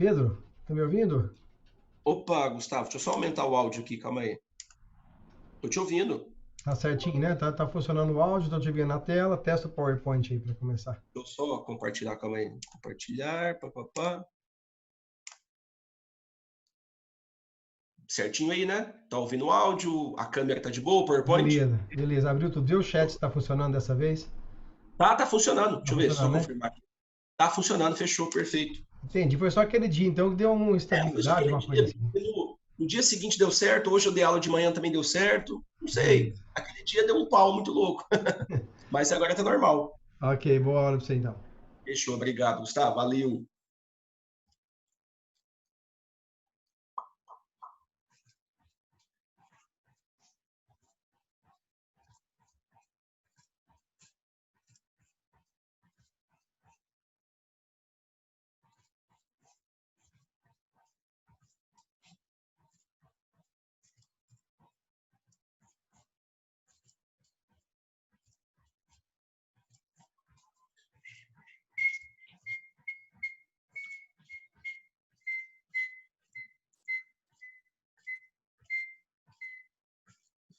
Pedro, tá me ouvindo? Opa, Gustavo, deixa eu só aumentar o áudio aqui, calma aí. Tô te ouvindo. Tá certinho, né? Tá funcionando o áudio, tô te vendo na tela. Testa o PowerPoint aí para começar. Deixa eu só compartilhar, calma aí. Compartilhar, papapá. Certinho aí, né? Tá ouvindo o áudio, a câmera tá de boa, o PowerPoint? Beleza, beleza. Abriu tudo. Viu o chat se tá funcionando dessa vez? Tá funcionando. Tá Deixa eu ver, só funcionando, né? confirmar aqui. Tá funcionando, fechou, perfeito. Entendi. Foi só aquele dia, então, que deu uma Foi só instabilidade, aquele uma coisa dia. assim. No dia seguinte deu certo, hoje eu dei aula de manhã também deu certo. Não sei. Beleza. Aquele dia deu um pau muito louco. Mas agora tá normal. Ok, boa hora pra você então. Fechou, obrigado, Gustavo. Valeu.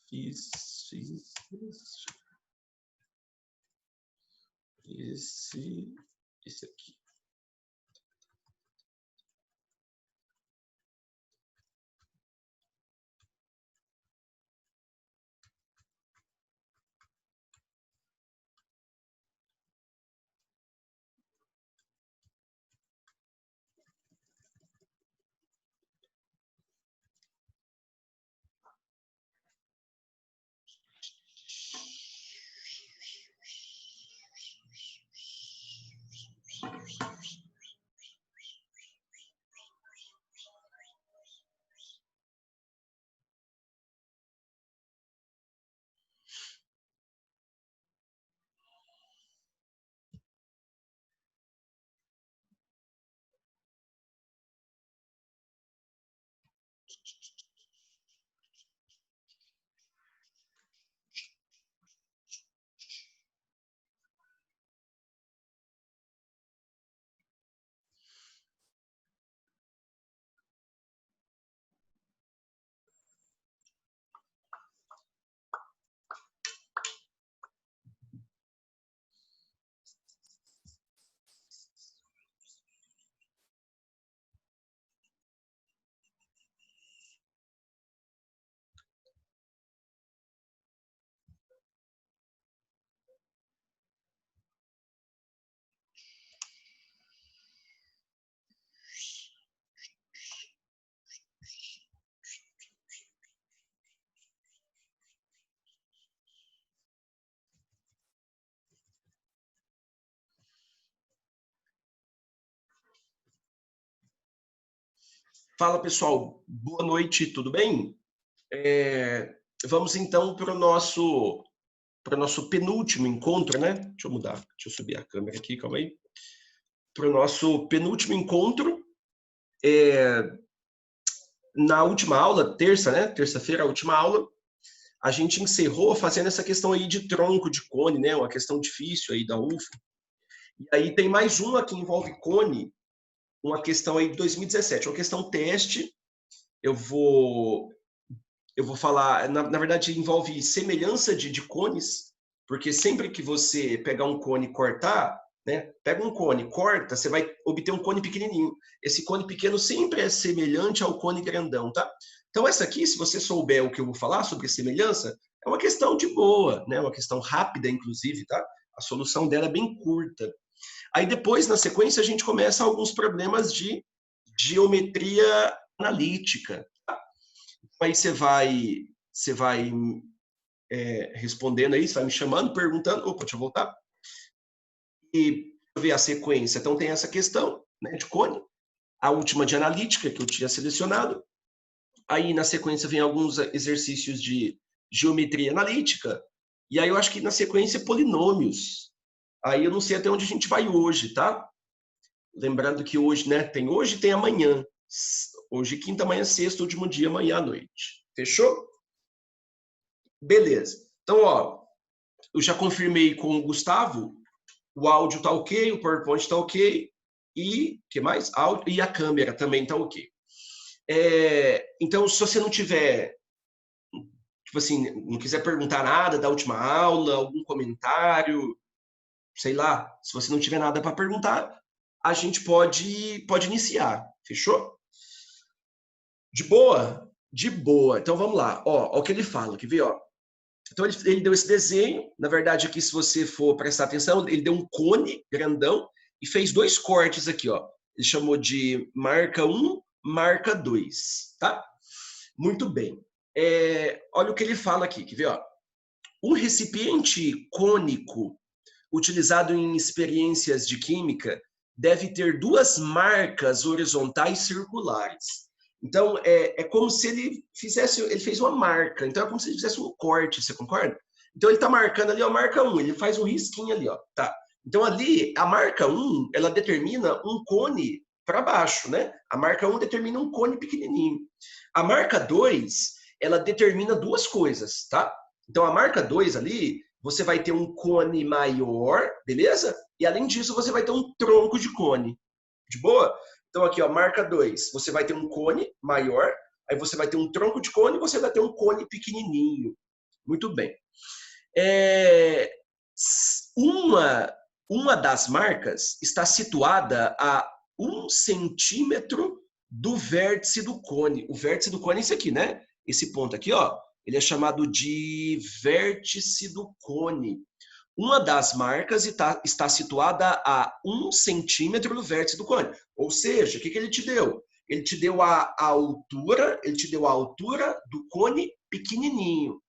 Fiz, fiz, fiz. Esse aqui. Fala pessoal, boa noite, tudo bem? Vamos então para o nosso penúltimo encontro, né? Deixa eu mudar, deixa eu subir a câmera aqui, calma aí. Para o nosso penúltimo encontro, na última aula, terça, né? Terça-feira, a última aula, a gente encerrou fazendo essa questão aí de tronco de cone, né? Uma questão difícil aí da UFO. E aí tem mais uma que envolve cone, uma questão aí de 2017, uma questão teste. Eu vou eu vou falar, na verdade, envolve semelhança de cones, porque sempre que você pegar um cone e cortar, né, pega um cone, corta, você vai obter um cone pequenininho. Esse cone pequeno sempre é semelhante ao cone grandão, tá? Então, essa aqui, se você souber o que eu vou falar sobre semelhança, é uma questão de boa, né? Uma questão rápida, inclusive, tá? A solução dela é bem curta. Aí depois, na sequência, a gente começa alguns problemas de geometria analítica. Aí você vai respondendo aí, você vai me chamando, perguntando. Opa, deixa eu voltar. E ver a sequência. Então, tem essa questão, né, de cone, a última de analítica, que eu tinha selecionado. Aí, na sequência, vem alguns exercícios de geometria analítica. E aí, eu acho que na sequência, polinômios. Aí, eu não sei até onde a gente vai hoje, tá? Lembrando que hoje, né, tem hoje e tem amanhã. Hoje, quinta, amanhã, sexta, último dia, amanhã à noite. Fechou? Beleza. Então, ó, eu já confirmei com o Gustavo, o áudio tá ok, o PowerPoint tá ok. e que mais? Áudio e a câmera também tá ok. Então, se você não tiver, tipo assim, não quiser perguntar nada da última aula, algum comentário, sei lá, se você não tiver nada para perguntar, a gente pode iniciar. Fechou? De boa? De boa. Então vamos lá. Ó, o que ele fala, quer ver, ó? Então ele deu esse desenho, na verdade aqui se você for prestar atenção, ele deu um cone grandão e fez dois cortes aqui, ó. Ele chamou de marca 1, marca 2, tá? Muito bem. Olha o que ele fala aqui, quer ver, ó? Um recipiente cônico utilizado em experiências de química deve ter duas marcas horizontais circulares. Então, é como se ele fez uma marca. Então, é como se ele fizesse um corte, você concorda? Então, ele está marcando ali, ó, marca 1, ele faz um risquinho ali, ó, tá? Então, ali, a marca 1, ela determina um cone para baixo, né? A marca 1 determina um cone pequenininho. A marca 2, ela determina duas coisas, tá? Então, a marca 2 ali, você vai ter um cone maior, beleza? E, além disso, você vai ter um tronco de cone. De boa? Então, aqui, ó, marca 2, você vai ter um cone maior, aí você vai ter um tronco de cone e você vai ter um cone pequenininho. Muito bem. Uma das marcas está situada a 1 centímetro do vértice do cone. O vértice do cone é esse aqui, né? Esse ponto aqui, ó, ele é chamado de vértice do cone. Uma das marcas está situada a 1 centímetro do vértice do cone. Ou seja, o que ele te deu? Ele te deu a altura, ele te deu a altura do cone pequenininho.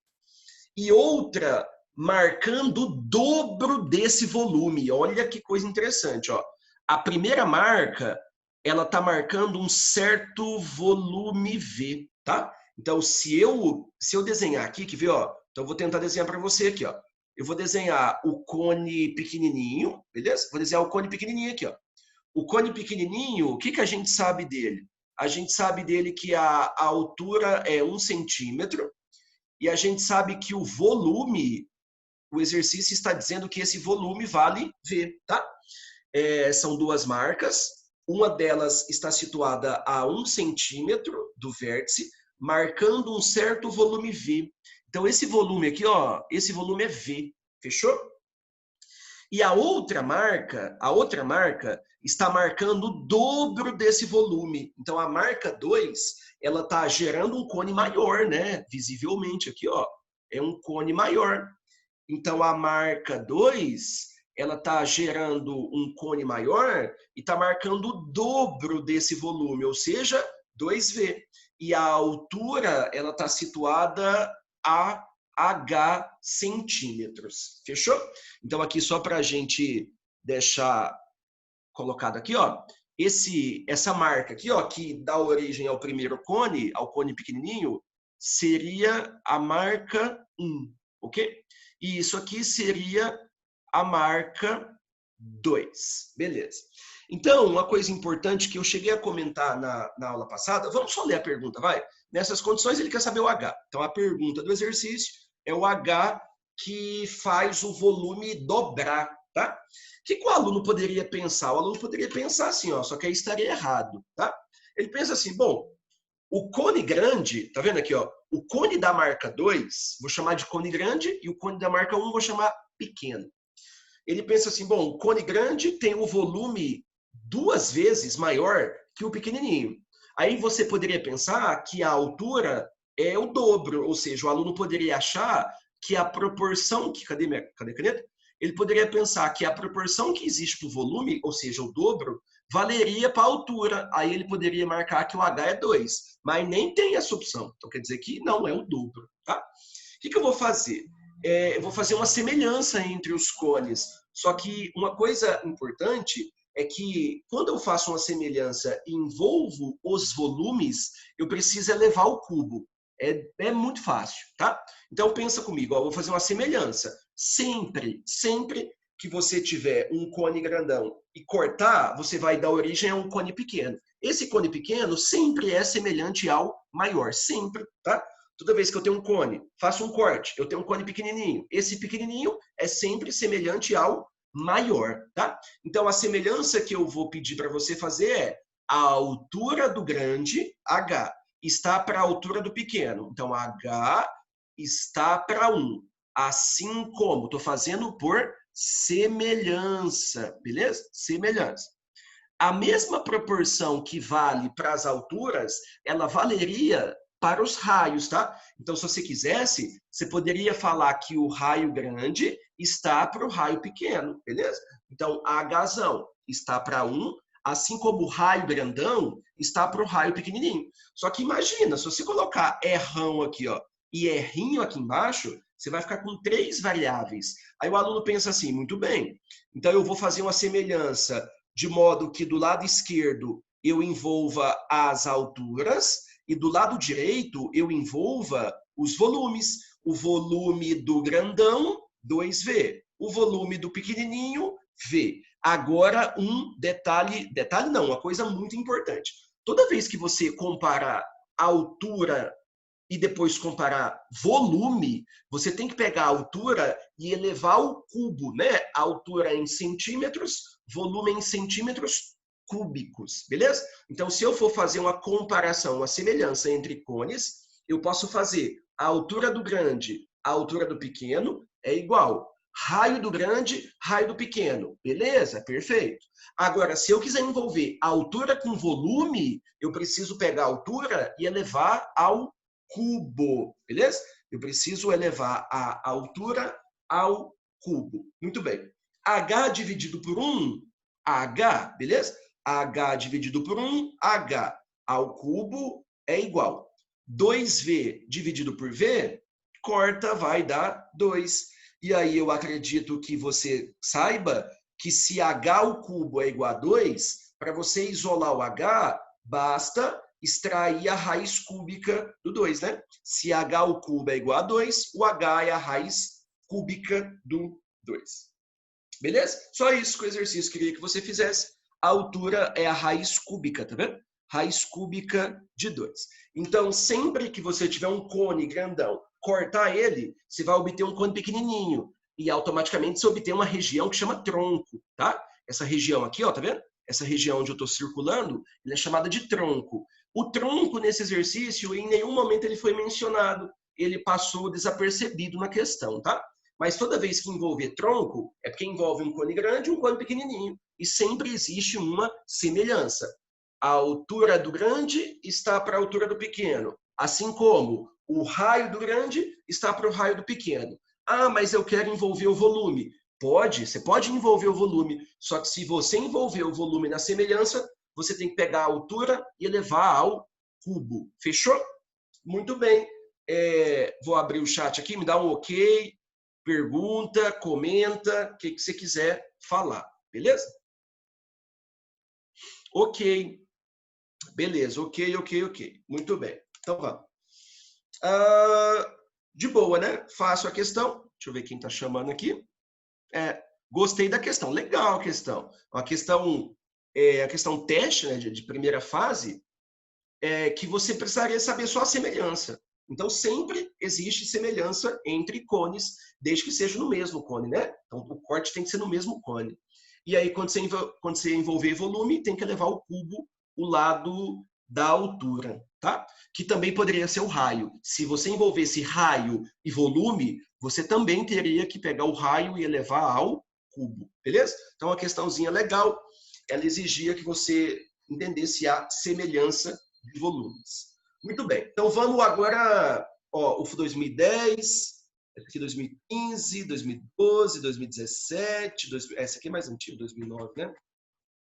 E outra marcando o dobro desse volume. Olha que coisa interessante, ó. A primeira marca, ela está marcando um certo volume V, tá? Então, se eu desenhar aqui, que vê, ó, então eu vou tentar desenhar para você aqui, ó. Eu vou desenhar o cone pequenininho, beleza? Vou desenhar o cone pequenininho aqui, ó. O cone pequenininho, o que a gente sabe dele? A gente sabe dele que a altura é 1 centímetro e a gente sabe que o volume, o exercício está dizendo que esse volume vale V, tá? São duas marcas. Uma delas está situada a 1 centímetro do vértice, marcando um certo volume V. Então, esse volume aqui, ó, esse volume é V. Fechou? E a outra marca está marcando o dobro desse volume. Então, a marca 2, ela está gerando um cone maior, né? Visivelmente aqui, ó, é um cone maior. Então, a marca 2, ela está gerando um cone maior e está marcando o dobro desse volume, ou seja, 2V. E a altura, ela está situada a H centímetros. Fechou? Então, aqui só para a gente deixar colocado aqui, ó, essa marca aqui, ó, que dá origem ao primeiro cone, ao cone pequenininho, seria a marca 1, ok? E isso aqui seria a marca 2. Beleza. Então, uma coisa importante que eu cheguei a comentar na aula passada, vamos só ler a pergunta, vai? Nessas condições, ele quer saber o H. Então, a pergunta do exercício é o H que faz o volume dobrar, tá? O que o aluno poderia pensar? O aluno poderia pensar assim, ó, só que aí estaria errado, tá? Ele pensa assim, bom, o cone grande, tá vendo aqui, ó? O cone da marca 2, vou chamar de cone grande, e o cone da marca 1 vou chamar pequeno. Ele pensa assim, bom, o cone grande tem o volume 2 vezes maior que o pequenininho. Aí você poderia pensar que a altura é o dobro, ou seja, o aluno poderia achar que a proporção, cadê a caneta? Ele poderia pensar que a proporção que existe para o volume, ou seja, o dobro, valeria para a altura. Aí ele poderia marcar que o H é 2, mas nem tem essa opção. Então quer dizer que não é o dobro, tá? O que eu vou fazer? Eu vou fazer uma semelhança entre os cones. Só que uma coisa importante é que quando eu faço uma semelhança e envolvo os volumes, eu preciso elevar o cubo. É muito fácil, tá? Então pensa comigo, ó, eu vou fazer uma semelhança. Sempre que você tiver um cone grandão e cortar, você vai dar origem a um cone pequeno. Esse cone pequeno sempre é semelhante ao maior, sempre, tá? Toda vez que eu tenho um cone, faço um corte, eu tenho um cone pequenininho. Esse pequenininho é sempre semelhante ao maior, tá? Então, a semelhança que eu vou pedir para você fazer é a altura do grande, H, está para a altura do pequeno. Então, H está para 1. Assim como, estou fazendo por semelhança, beleza? Semelhança. A mesma proporção que vale para as alturas, ela valeria para os raios, tá? Então, se você quisesse, você poderia falar que o raio grande está para o raio pequeno, beleza? Então, a Hzão está para 1, assim como o raio grandão está para o raio pequenininho. Só que imagina, se você colocar Rão aqui, ó, e Rinho aqui embaixo, você vai ficar com 3 variáveis. Aí o aluno pensa assim, muito bem, então eu vou fazer uma semelhança de modo que do lado esquerdo eu envolva as alturas e do lado direito eu envolva os volumes. O volume do grandão, 2V. O volume do pequenininho, V. Agora, um detalhe não, uma coisa muito importante. Toda vez que você comparar altura e depois comparar volume, você tem que pegar a altura e elevar ao cubo, né? A altura em centímetros, volume em centímetros cúbicos, beleza? Então, se eu for fazer uma comparação, uma semelhança entre cones, eu posso fazer a altura do grande, a altura do pequeno é igual. Raio do grande, raio do pequeno. Beleza? Perfeito. Agora, se eu quiser envolver a altura com volume, eu preciso pegar a altura e elevar ao cubo. Beleza? Eu preciso elevar a altura ao cubo. Muito bem. H dividido por 1, H, beleza? H dividido por 1, H ao cubo é igual. 2V dividido por V, corta, vai dar 2. E aí eu acredito que você saiba que se H ao cubo é igual a 2, para você isolar o H, basta extrair a raiz cúbica do 2, né? Se H ao cubo é igual a 2, o H é a raiz cúbica do 2. Beleza? Só isso que o exercício queria que você fizesse. A altura é a raiz cúbica, tá vendo? Raiz cúbica de 2. Então, sempre que você tiver um cone grandão, cortar ele, você vai obter um cone pequenininho. E automaticamente você obtém uma região que chama tronco, tá? Essa região aqui, ó, tá vendo? Essa região onde eu estou circulando, ela é chamada de tronco. O tronco, nesse exercício, em nenhum momento ele foi mencionado. Ele passou desapercebido na questão, tá? Mas toda vez que envolver tronco, é porque envolve um cone grande e um cone pequenininho. E sempre existe uma semelhança. A altura do grande está para a altura do pequeno. Assim como o raio do grande está para o raio do pequeno. Ah, mas eu quero envolver o volume. Pode, você pode envolver o volume. Só que se você envolver o volume na semelhança, você tem que pegar a altura e elevar ao cubo. Fechou? Muito bem. Vou abrir o chat aqui, me dá um ok. Pergunta, comenta, o que você quiser falar. Beleza? Ok. Beleza, ok. Muito bem. Então vamos. De boa, né? Faço a questão. Deixa eu ver quem está chamando aqui. Gostei da questão. Legal a questão. A questão teste, né, de primeira fase, que você precisaria saber só a semelhança. Então, sempre existe semelhança entre cones, desde que seja no mesmo cone, né? Então, o corte tem que ser no mesmo cone. E aí, quando você envolver volume, tem que elevar ao cubo o lado da altura, tá? Que também poderia ser o raio. Se você envolvesse raio e volume, você também teria que pegar o raio e elevar ao cubo, beleza? Então, uma questãozinha legal, ela exigia que você entendesse a semelhança de volumes. Muito bem, então vamos agora, ó, UFO 2010, aqui 2015, 2012, 2017, essa aqui é mais antiga, 2009, né?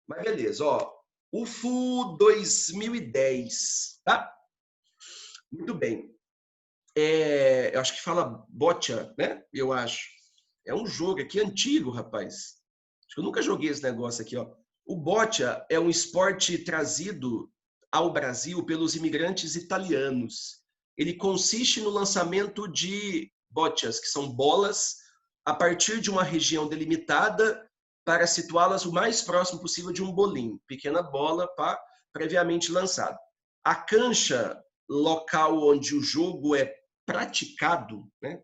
Mas beleza, ó, UFO 2010, tá? Muito bem. Eu acho que fala Boccia, né? Eu acho. É um jogo aqui antigo, rapaz. Acho que eu nunca joguei esse negócio aqui, ó. O Boccia é um esporte trazido ao Brasil pelos imigrantes italianos. Ele consiste no lançamento de boccias, que são bolas, a partir de uma região delimitada para situá-las o mais próximo possível de um bolim, pequena bola previamente lançada. A cancha local onde o jogo é praticado, né,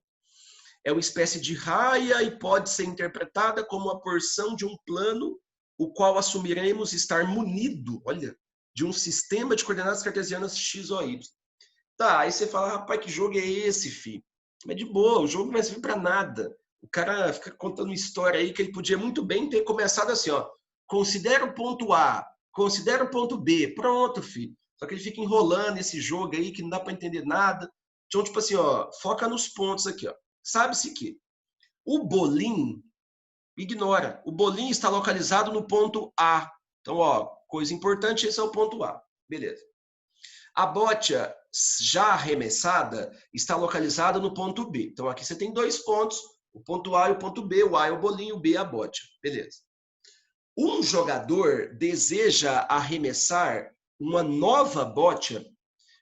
é uma espécie de raia e pode ser interpretada como a porção de um plano o qual assumiremos estar munido, olha, de um sistema de coordenadas cartesianas x ou y. Tá, aí você fala, rapaz, que jogo é esse, filho? Mas de boa, o jogo não vai servir para nada. O cara fica contando uma história aí que ele podia muito bem ter começado assim, ó. Considera o ponto A, considera o ponto B. Pronto, filho. Só que ele fica enrolando esse jogo aí que não dá para entender nada. Então, tipo assim, ó, foca nos pontos aqui, ó. Sabe-se que o bolim, ignora, o bolim está localizado no ponto A. Então, ó, coisa importante, esse é o ponto A. Beleza. A bocha já arremessada está localizada no ponto B. Então, aqui você tem dois pontos, o ponto A e o ponto B. O A é o bolinho, o B é a bocha. Beleza. Um jogador deseja arremessar uma nova bocha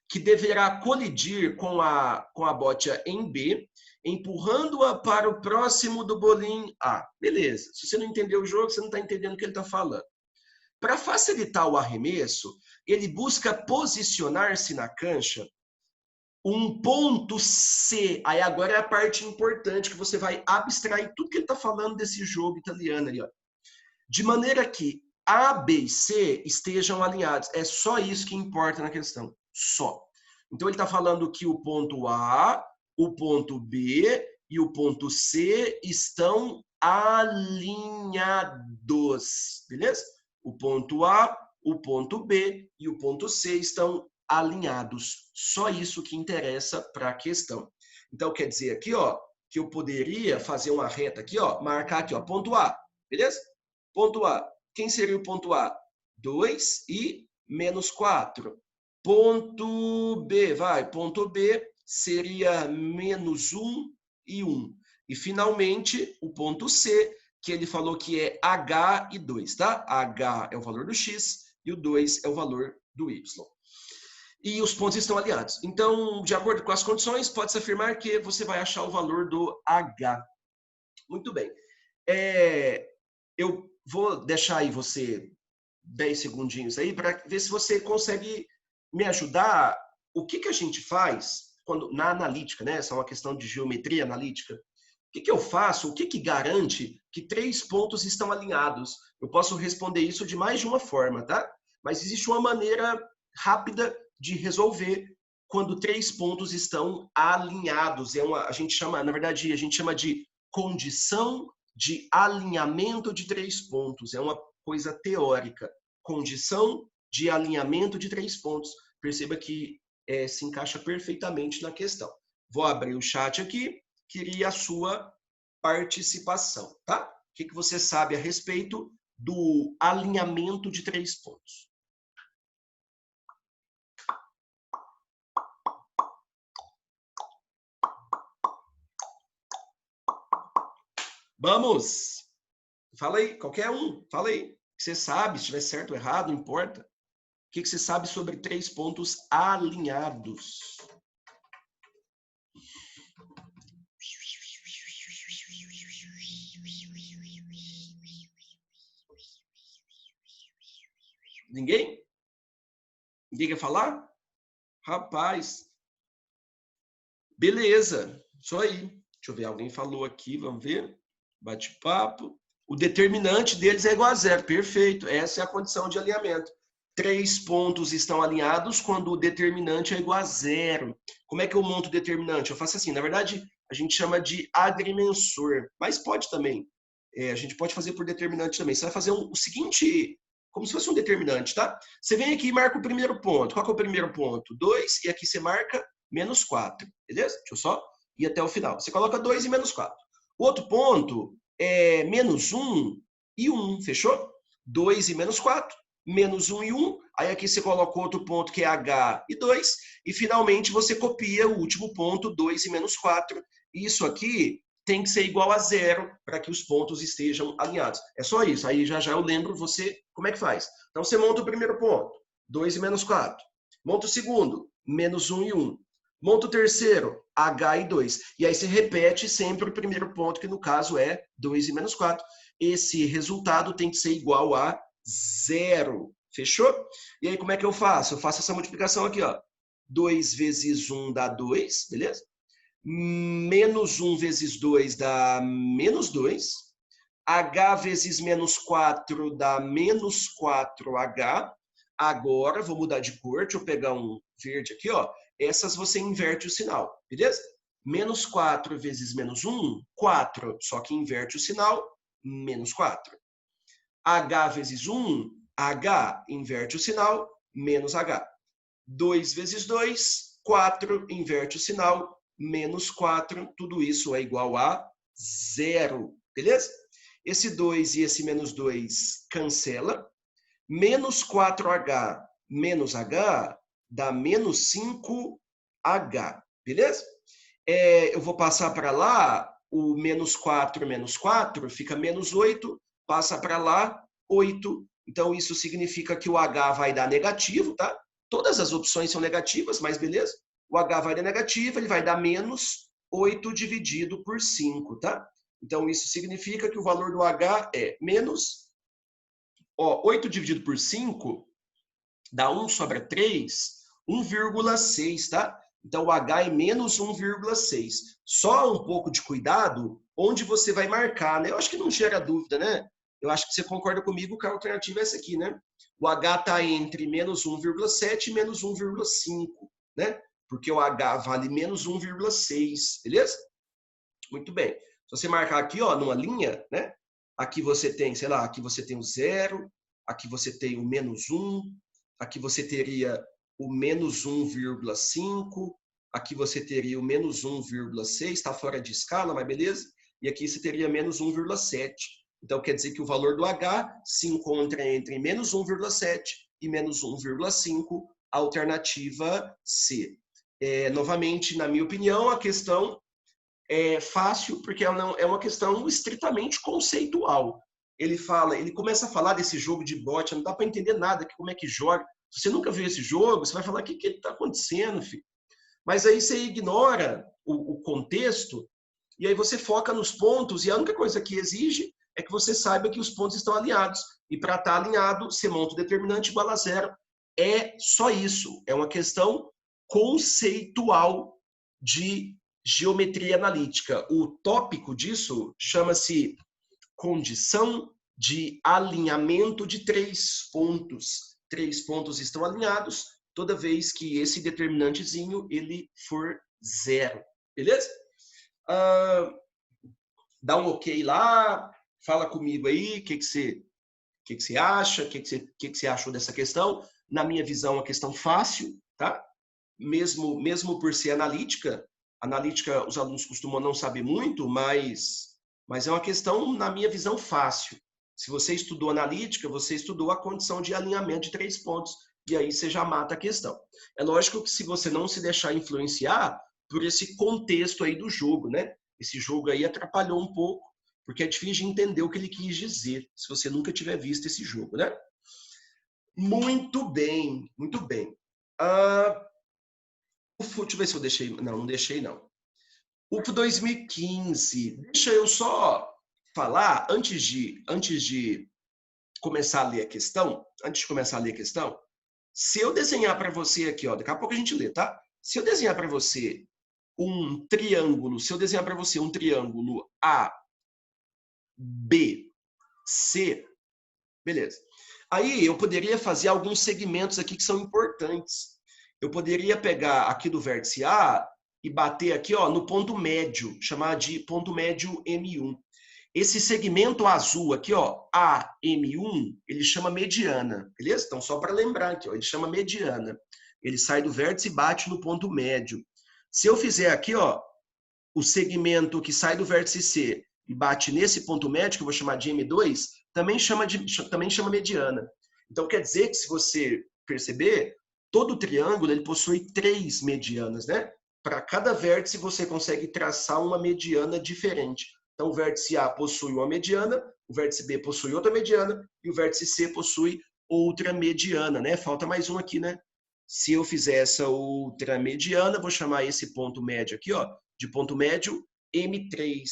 que deverá colidir com a bocha em B, empurrando-a para o próximo do bolim A. Beleza. Se você não entendeu o jogo, você não está entendendo o que ele está falando. Para facilitar o arremesso, ele busca posicionar-se na cancha um ponto C. Aí agora é a parte importante que você vai abstrair tudo que ele está falando desse jogo italiano ali, ó. De maneira que A, B e C estejam alinhados. É só isso que importa na questão. Só. Então ele está falando que o ponto A, o ponto B e o ponto C estão alinhados. Beleza? O ponto A, o ponto B e o ponto C estão alinhados. Só isso que interessa para a questão. Então, quer dizer aqui, ó, que eu poderia fazer uma reta aqui, ó, marcar aqui, ó, ponto A, beleza? Ponto A. Quem seria o ponto A? 2 e menos 4. Ponto B, vai, ponto B seria menos 1 e 1. E, finalmente, o ponto C, que ele falou que é H e 2, tá? H é o valor do X e o 2 é o valor do Y. E os pontos estão alinhados. Então, de acordo com as condições, pode-se afirmar que você vai achar o valor do H. Muito bem. Eu vou deixar aí você 10 segundinhos aí para ver se você consegue me ajudar. O que a gente faz quando na analítica, né? Essa é uma questão de geometria analítica. O que eu faço? O que garante que 3 pontos estão alinhados? Eu posso responder isso de mais de uma forma, tá? Mas existe uma maneira rápida de resolver quando 3 pontos estão alinhados. A gente chama, na verdade, a gente chama de condição de alinhamento de 3 pontos. É uma coisa teórica. Condição de alinhamento de 3 pontos. Perceba que se encaixa perfeitamente na questão. Vou abrir o chat aqui. Queria a sua participação, tá? O que você sabe a respeito do alinhamento de 3 pontos? Vamos! Fala aí, qualquer um, fala aí. O que você sabe, se estiver certo ou errado, não importa. O que você sabe sobre 3 pontos alinhados? Ninguém? Ninguém quer falar? Rapaz. Beleza, isso aí. Deixa eu ver, alguém falou aqui, vamos ver. Bate-papo. O determinante deles é igual a 0. Perfeito. Essa é a condição de alinhamento. 3 pontos estão alinhados quando o determinante é igual a 0. Como é que eu monto o determinante? Eu faço assim, na verdade, a gente chama de agrimensor, mas pode também. A gente pode fazer por determinante também. Você vai fazer o seguinte, como se fosse um determinante, tá? Você vem aqui e marca o primeiro ponto. Qual que é o primeiro ponto? 2, e aqui você marca menos 4, beleza? Deixa eu só ir até o final. Você coloca 2 e menos 4. O outro ponto é menos 1 e 1, fechou? 2 e menos 4, menos 1 e 1. Aí aqui você coloca outro ponto que é H e 2. E finalmente você copia o último ponto, 2 e menos 4. Isso aqui tem que ser igual a 0 para que os pontos estejam alinhados. É só isso. Aí já eu lembro você como é que faz. Então você monta o primeiro ponto, 2 e menos 4. Monta o segundo, menos 1 e 1. Monta o terceiro, H e 2. E aí você repete sempre o primeiro ponto, que no caso é 2 e menos 4. Esse resultado tem que ser igual a 0. Fechou? E aí como é que eu faço? Eu faço essa multiplicação aqui, ó. 2 vezes 1 dá 2, beleza? Menos 1 vezes 2 dá menos 2. H vezes menos 4 dá menos 4H. Agora, vou mudar de cor, deixa eu pegar um verde aqui, ó. Essas você inverte o sinal, beleza? Menos 4 vezes menos 1, 4. Só que inverte o sinal, menos 4. H vezes 1, H, inverte o sinal, menos H. 2 vezes 2, 4, inverte o sinal, menos 4. Tudo isso é igual a 0, beleza? Esse 2 e esse menos 2 cancela. Menos 4H menos H dá menos 5H, beleza? Eu vou passar para lá, o menos 4 fica menos 8, passa para lá, 8. Então, isso significa que o H vai dar negativo, tá? Todas as opções são negativas, mas beleza? O H vai dar negativo, ele vai dar menos 8 dividido por 5, tá? Então, isso significa que o valor do H é menos... 8 dividido por 5 dá 1 sobra 3, 1,6, tá? Então, o H é menos 1,6. Só um pouco de cuidado onde você vai marcar, né? Eu acho que não gera dúvida, né? Eu acho que você concorda comigo que a alternativa é essa aqui, né? O H está entre menos 1,7 e menos 1,5, né? Porque o H vale menos 1,6, beleza? Muito bem. Se você marcar aqui, ó, numa linha, né? Aqui você tem, sei lá, aqui você tem o 0, aqui você tem o menos 1, aqui você teria o menos 1,5, aqui você teria o menos 1,6, está fora de escala, mas beleza? E aqui você teria menos 1,7. Então, quer dizer que o valor do H se encontra entre menos 1,7 e menos 1,5, alternativa C. Novamente, na minha opinião, a questão é fácil, porque é uma questão estritamente conceitual. Ele começa a falar desse jogo de bot, não dá para entender nada, como é que joga. Se você nunca viu esse jogo, você vai falar, o que está acontecendo, filho? Mas aí você ignora o contexto, e aí você foca nos pontos, e a única coisa que exige é que você saiba que os pontos estão alinhados. E para estar alinhado, você monta o determinante igual a 0. É só isso. É uma questão conceitual de geometria analítica. O tópico disso chama-se condição de alinhamento de 3 pontos. 3 pontos estão alinhados toda vez que esse determinantezinho ele for 0. Beleza? Dá um ok lá, fala comigo aí, o que você acha, o que você achou dessa questão. Na minha visão, é uma questão fácil, tá? Mesmo por ser analítica, os alunos costumam não saber muito, mas é uma questão, na minha visão, fácil. Se você estudou analítica, você estudou a condição de alinhamento de 3 pontos, e aí você já mata a questão. É lógico que se você não se deixar influenciar por esse contexto aí do jogo, né? Esse jogo aí atrapalhou um pouco, porque é difícil de entender o que ele quis dizer, se você nunca tiver visto esse jogo, né? Muito bem, muito bem. Deixa eu ver se eu deixei. Não deixei, não. UF 2015. Deixa eu só falar, antes de começar a ler a questão, se eu desenhar para você aqui, ó, daqui a pouco a gente lê, tá? Se eu desenhar para você um triângulo A, B, C, beleza. Aí eu poderia fazer alguns segmentos aqui que são importantes. Eu poderia pegar aqui do vértice A e bater aqui, ó, no ponto médio, chamar de ponto médio M1. Esse segmento azul aqui, ó, AM1, ele chama mediana, beleza? Então, só para lembrar aqui, ó, ele chama mediana. Ele sai do vértice e bate no ponto médio. Se eu fizer aqui, ó, o segmento que sai do vértice C e bate nesse ponto médio, que eu vou chamar de M2, também chama mediana. Então, quer dizer que, se você perceber, todo triângulo ele possui 3 medianas, né? Para cada vértice, você consegue traçar uma mediana diferente. Então, o vértice A possui uma mediana, o vértice B possui outra mediana e o vértice C possui outra mediana, né? Falta mais um aqui, né? Se eu fizer essa outra mediana, vou chamar esse ponto médio aqui, ó, de ponto médio M3.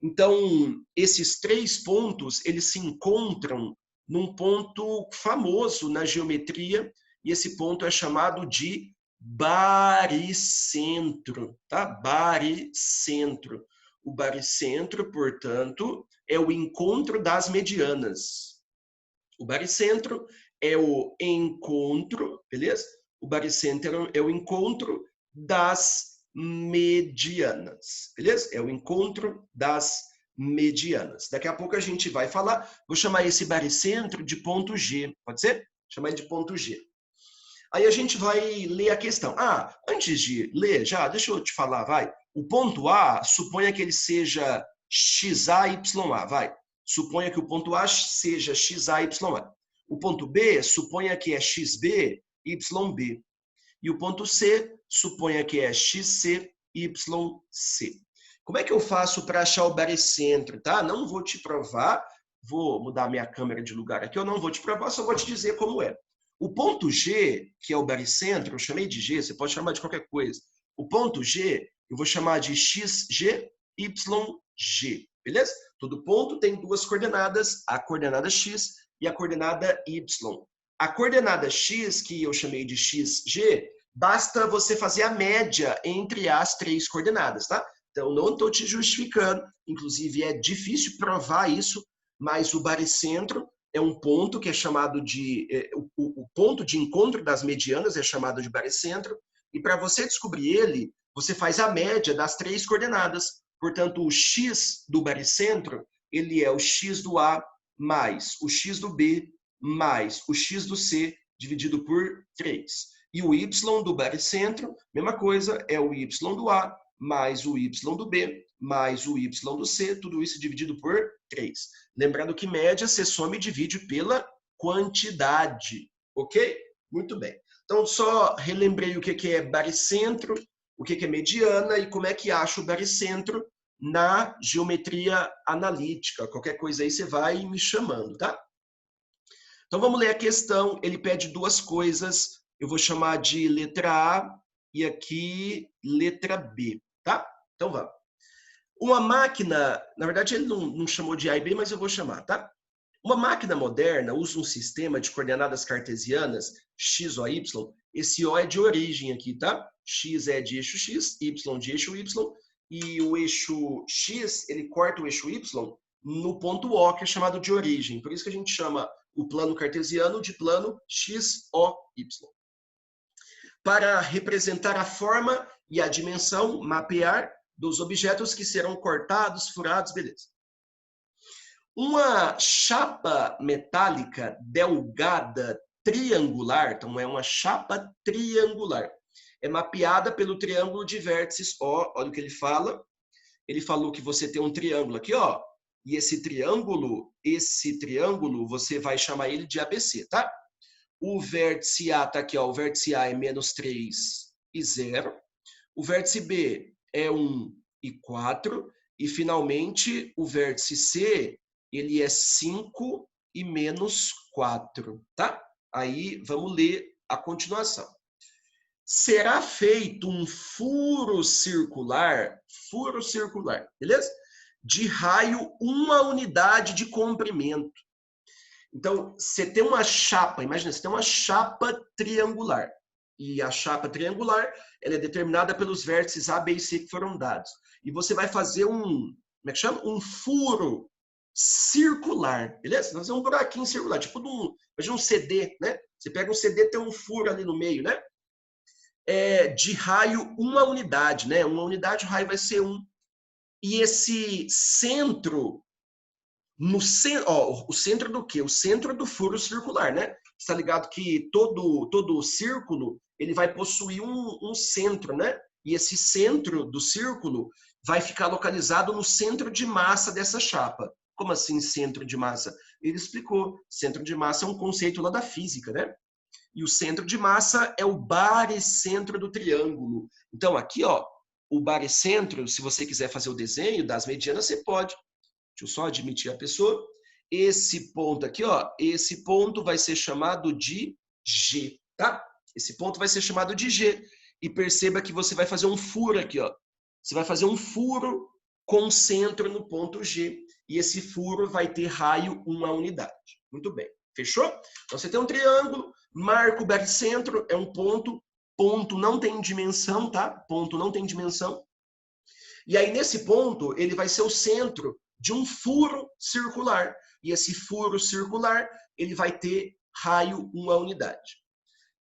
Então, esses 3 pontos, eles se encontram num ponto famoso na geometria, e esse ponto é chamado de baricentro, tá? Baricentro. O baricentro, portanto, é o encontro das medianas. O baricentro é o encontro, beleza? O baricentro é o encontro das medianas, beleza? É o encontro das medianas. Daqui a pouco a gente vai falar, vou chamar esse baricentro de ponto G, pode ser? Chamar ele de ponto G. Aí a gente vai ler a questão. Ah, antes de ler, já, deixa eu te falar, vai. O ponto A, suponha que ele seja XA, YA, vai. Suponha que o ponto A seja XA, YA. O ponto B, suponha que é XB, YB. E o ponto C, suponha que é XC, YC. Como é que eu faço para achar o baricentro, tá? Não vou te provar, vou mudar minha câmera de lugar aqui, eu não vou te provar, só vou te dizer como é. O ponto G, que é o baricentro, eu chamei de G, você pode chamar de qualquer coisa. O ponto G, eu vou chamar de XG, YG, beleza? Todo ponto tem duas coordenadas, a coordenada X e a coordenada Y. A coordenada X, que eu chamei de XG, basta você fazer a média entre as três coordenadas, tá? Então, não estou te justificando, inclusive é difícil provar isso, mas o baricentro é um ponto que é chamado de... o ponto de encontro das medianas é chamado de baricentro, e para você descobrir ele, você faz a média das três coordenadas. Portanto, o x do baricentro, ele é o x do A mais o x do B mais o x do C dividido por 3. E o y do baricentro, mesma coisa, é o y do A mais o y do B mais o y do C, tudo isso dividido por 3. Lembrando que média você soma e divide pela quantidade, ok? Muito bem. Então, só relembrei o que é baricentro, o que é mediana e como é que acha o baricentro na geometria analítica. Qualquer coisa aí você vai me chamando, tá? Então, vamos ler a questão. Ele pede duas coisas. Eu vou chamar de letra A e aqui letra B, tá? Então, vamos. Uma máquina, na verdade ele não chamou de A e B, mas eu vou chamar, tá? Uma máquina moderna usa um sistema de coordenadas cartesianas, x ou y. Esse O é de origem aqui, tá? X é de eixo x, y de eixo y. E o eixo x, ele corta o eixo y no ponto O, que é chamado de origem. Por isso que a gente chama o plano cartesiano de plano x, O, y. Para representar a forma e a dimensão, mapear dos objetos que serão cortados, furados, beleza. Uma chapa metálica delgada triangular, então é uma chapa triangular, é mapeada pelo triângulo de vértices O. Olha o que ele fala. Ele falou que você tem um triângulo aqui, ó, e esse triângulo, você vai chamar ele de ABC, tá? O vértice A tá aqui, ó, o vértice A é menos 3 e 0. O vértice B é 1 e 4. E, finalmente, o vértice C, ele é 5 e menos 4, tá? Aí, vamos ler a continuação. Será feito um furo circular, beleza? De raio 1 unidade de comprimento. Então, você tem uma chapa, imagina, você tem uma chapa triangular. E a chapa triangular, ela é determinada pelos vértices A, B e C que foram dados. E você vai fazer como é que chama? Um furo circular, beleza? Você vai fazer um buraquinho circular, tipo imagina um CD, né? Você pega um CD, tem um furo ali no meio, né? De raio 1 unidade, né? 1 unidade, o raio vai ser 1. E esse centro, o centro do quê? O centro do furo circular, né? Está ligado que todo círculo ele vai possuir um centro, né? E esse centro do círculo vai ficar localizado no centro de massa dessa chapa. Como assim centro de massa? Ele explicou. Centro de massa é um conceito lá da física, né? E o centro de massa é o baricentro do triângulo. Então, aqui, ó, o baricentro, se você quiser fazer o desenho das medianas, você pode. Deixa eu só admitir a pessoa. Esse ponto aqui, ó, esse ponto vai ser chamado de G, tá? Esse ponto vai ser chamado de G. E perceba que você vai fazer um furo aqui, ó. Você vai fazer um furo com centro no ponto G. E esse furo vai ter raio 1 unidade. Muito bem. Fechou? Então, você tem um triângulo, marca o baricentro, é um ponto, ponto não tem dimensão, tá? Ponto não tem dimensão. E aí, nesse ponto, ele vai ser o centro de um furo circular. E esse furo circular, ele vai ter raio 1 unidade.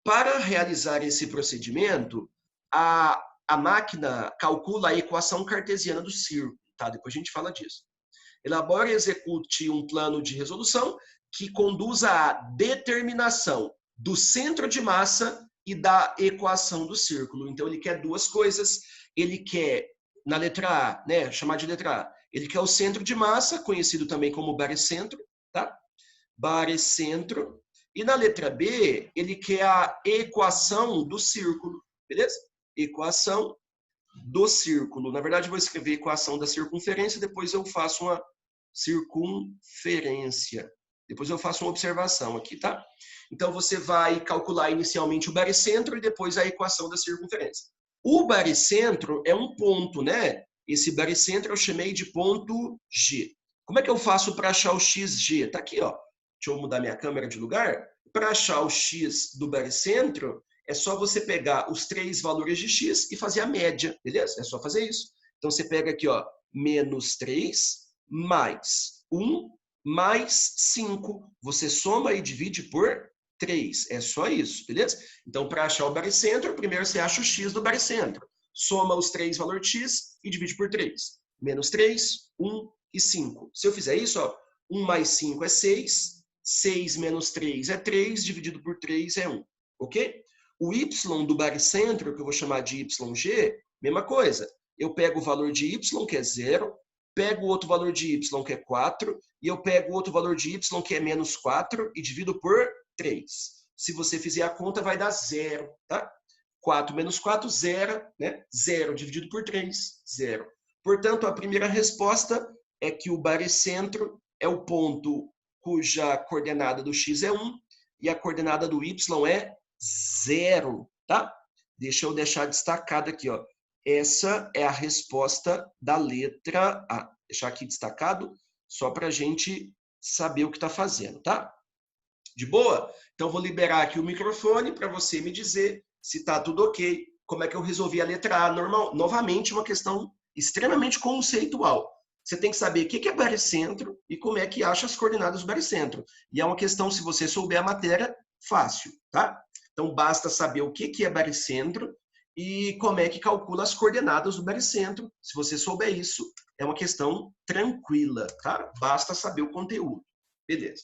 Para realizar esse procedimento, a máquina calcula a equação cartesiana do círculo, tá? Depois a gente fala disso. Elabora e execute um plano de resolução que conduza à determinação do centro de massa e da equação do círculo. Então, ele quer duas coisas. Ele quer, na letra A, né, chamar de letra A, ele quer o centro de massa, conhecido também como barecentro, tá? Barecentro. E na letra B, ele quer a equação do círculo, beleza? Equação do círculo. Na verdade, eu vou escrever equação da circunferência, depois eu faço uma circunferência. Depois eu faço uma observação aqui, tá? Então, você vai calcular inicialmente o barecentro e depois a equação da circunferência. O barecentro é um ponto, né? Esse barecentro eu chamei de ponto G. Como é que eu faço para achar o XG? Tá aqui, ó. Deixa eu mudar minha câmera de lugar. Para achar o X do barecentro, é só você pegar os 3 valores de X e fazer a média, beleza? É só fazer isso. Então, você pega aqui, ó, menos 3 mais 1 mais 5. Você soma e divide por 3. É só isso, beleza? Então, para achar o barecentro, primeiro você acha o X do barecentro. Soma os 3 valores X e divide por 3. Menos 3, 1 e 5. Se eu fizer isso, ó, 1 mais 5 é 6. 6 menos 3 é 3, dividido por 3 é 1. Ok? O Y do barecentro, que eu vou chamar de YG, mesma coisa. Eu pego o valor de Y, que é 0, pego o outro valor de Y, que é 4, e eu pego o outro valor de Y, que é menos 4, e divido por 3. Se você fizer a conta, vai dar 0, tá? 4 menos 4, 0, né? 0 dividido por 3, 0. Portanto, a primeira resposta é que o barecentro é o ponto cuja coordenada do X é 1 e a coordenada do Y é 0, tá? Deixa eu deixar destacado aqui, ó. Essa é a resposta da letra A. Deixar aqui destacado, só para a gente saber o que está fazendo, tá? De boa? Então, vou liberar aqui o microfone para você me dizer se está tudo ok, como é que eu resolvi a letra A. Novamente, uma questão extremamente conceitual. Você tem que saber o que é barecentro e como é que acha as coordenadas do barecentro. E é uma questão, se você souber a matéria, fácil, tá? Então, basta saber o que é barecentro e como é que calcula as coordenadas do barecentro. Se você souber isso, é uma questão tranquila, tá? Basta saber o conteúdo. Beleza.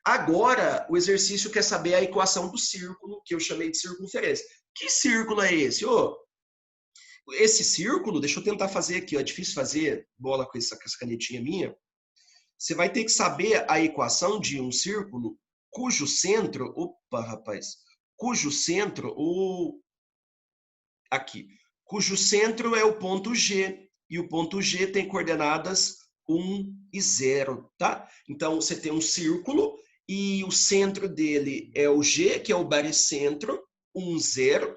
Agora, o exercício quer saber a equação do círculo, que eu chamei de circunferência. Que círculo é esse? Esse círculo, deixa eu tentar fazer aqui, ó, é difícil fazer bola com essa canetinha minha. Você vai ter que saber a equação de um círculo cujo centro, cujo centro, cujo centro é o ponto G, e o ponto G tem coordenadas 1 e 0, tá? Então, você tem um círculo, e o centro dele é o G, que é o barecentro, 1, 0,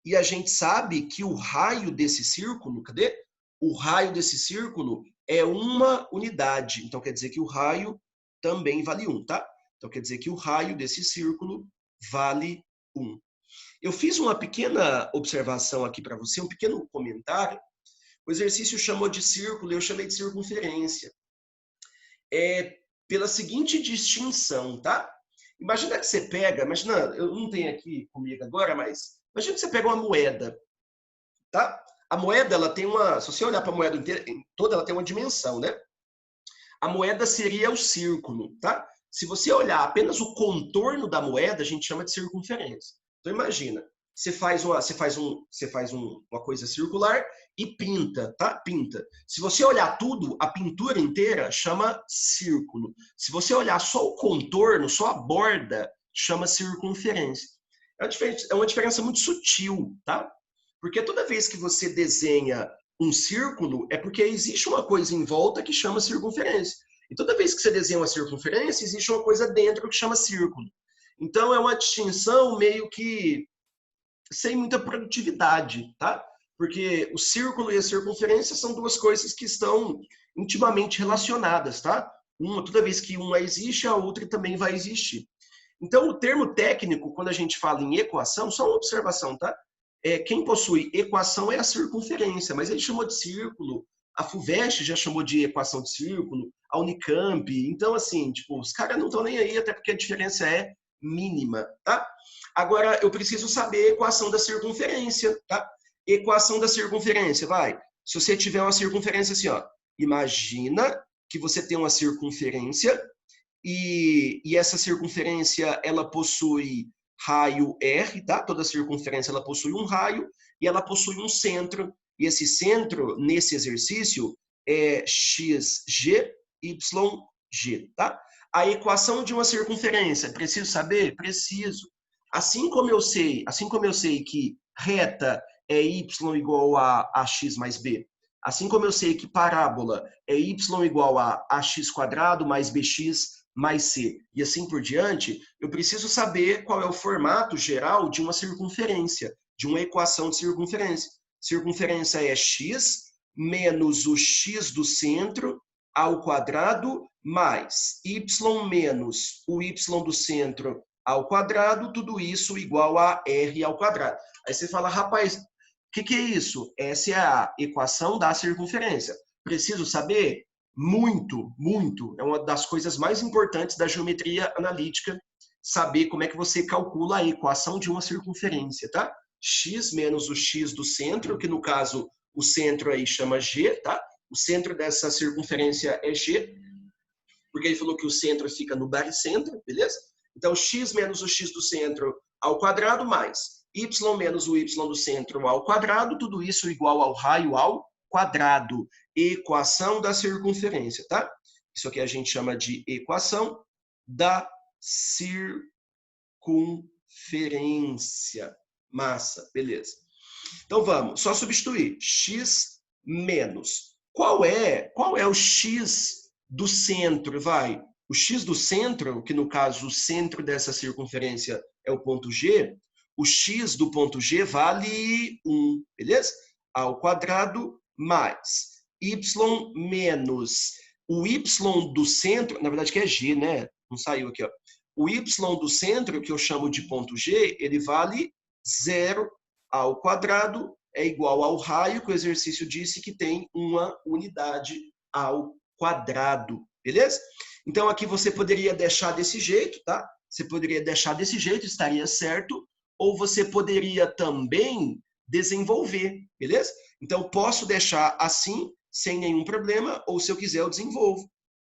e a gente sabe que o raio desse círculo, cadê? O raio desse círculo é 1 unidade. Então, quer dizer que o raio também vale 1, tá? Então, quer dizer que o raio desse círculo vale 1. Eu fiz uma pequena observação aqui para você, um pequeno comentário. O exercício chamou de círculo, eu chamei de circunferência. Pela seguinte distinção, tá? Imagina que você pega, eu não tenho aqui comigo agora, mas imagina que você pega uma moeda, tá? A moeda, ela tem se você olhar para a moeda inteira, toda, ela tem uma dimensão, né? A moeda seria o círculo, tá? Se você olhar apenas o contorno da moeda, a gente chama de circunferência. Então, imagina, você faz uma coisa circular e pinta, tá? Pinta. Se você olhar tudo, a pintura inteira chama círculo. Se você olhar só o contorno, só a borda, chama circunferência. É uma diferença muito sutil, tá? Porque toda vez que você desenha um círculo, é porque existe uma coisa em volta que chama circunferência. E toda vez que você desenha uma circunferência, existe uma coisa dentro que chama círculo. Então, é uma distinção meio que sem muita produtividade, tá? Porque o círculo e a circunferência são duas coisas que estão intimamente relacionadas, tá? Toda vez que uma existe, a outra também vai existir. Então, o termo técnico, quando a gente fala em equação, só uma observação, tá? Quem possui equação é a circunferência, mas ele chamou de círculo. A FUVEST já chamou de equação de círculo, a Unicamp. Então, assim, tipo, os caras não estão nem aí, até porque a diferença é mínima, tá? Agora, eu preciso saber a equação da circunferência, tá? Equação da circunferência, vai. Se você tiver uma circunferência assim, ó, imagina que você tem uma circunferência e essa circunferência, ela possui raio R, tá? Toda circunferência, ela possui um raio e ela possui um centro. E esse centro, nesse exercício, é xg, yg, tá? A equação de uma circunferência, preciso saber? Preciso. Assim como eu sei que reta é y igual a x mais b, assim como eu sei que parábola é y igual a ax quadrado mais bx mais c, e assim por diante, eu preciso saber qual é o formato geral de uma circunferência, de uma equação de circunferência. Circunferência é x menos o x do centro ao quadrado mais y menos o y do centro ao quadrado, tudo isso igual a r ao quadrado. Aí você fala, rapaz, o que é isso? Essa é a equação da circunferência. Preciso saber? Muito, muito. É uma das coisas mais importantes da geometria analítica, saber como é que você calcula a equação de uma circunferência, tá? X menos o x do centro, que no caso o centro aí chama G, tá? O centro dessa circunferência é G, porque ele falou que o centro fica no baricentro, beleza? Então, x menos o x do centro ao quadrado mais y menos o y do centro ao quadrado, tudo isso igual ao raio ao quadrado. Equação da circunferência, tá? Isso aqui a gente chama de equação da circunferência. Massa, beleza. Então vamos, só substituir. X menos. Qual é o x do centro? Vai. O x do centro, que no caso o centro dessa circunferência é o ponto G, o x do ponto G vale 1, beleza? Ao quadrado mais y menos o y do centro, na verdade que é G, né? Não saiu aqui, ó. O y do centro, que eu chamo de ponto G, ele vale 0 ao quadrado, é igual ao raio, que o exercício disse que tem uma unidade ao quadrado, beleza? Então aqui você poderia deixar desse jeito, tá? Você poderia deixar desse jeito, estaria certo, ou você poderia também desenvolver, beleza? Então posso deixar assim, sem nenhum problema, ou se eu quiser eu desenvolvo.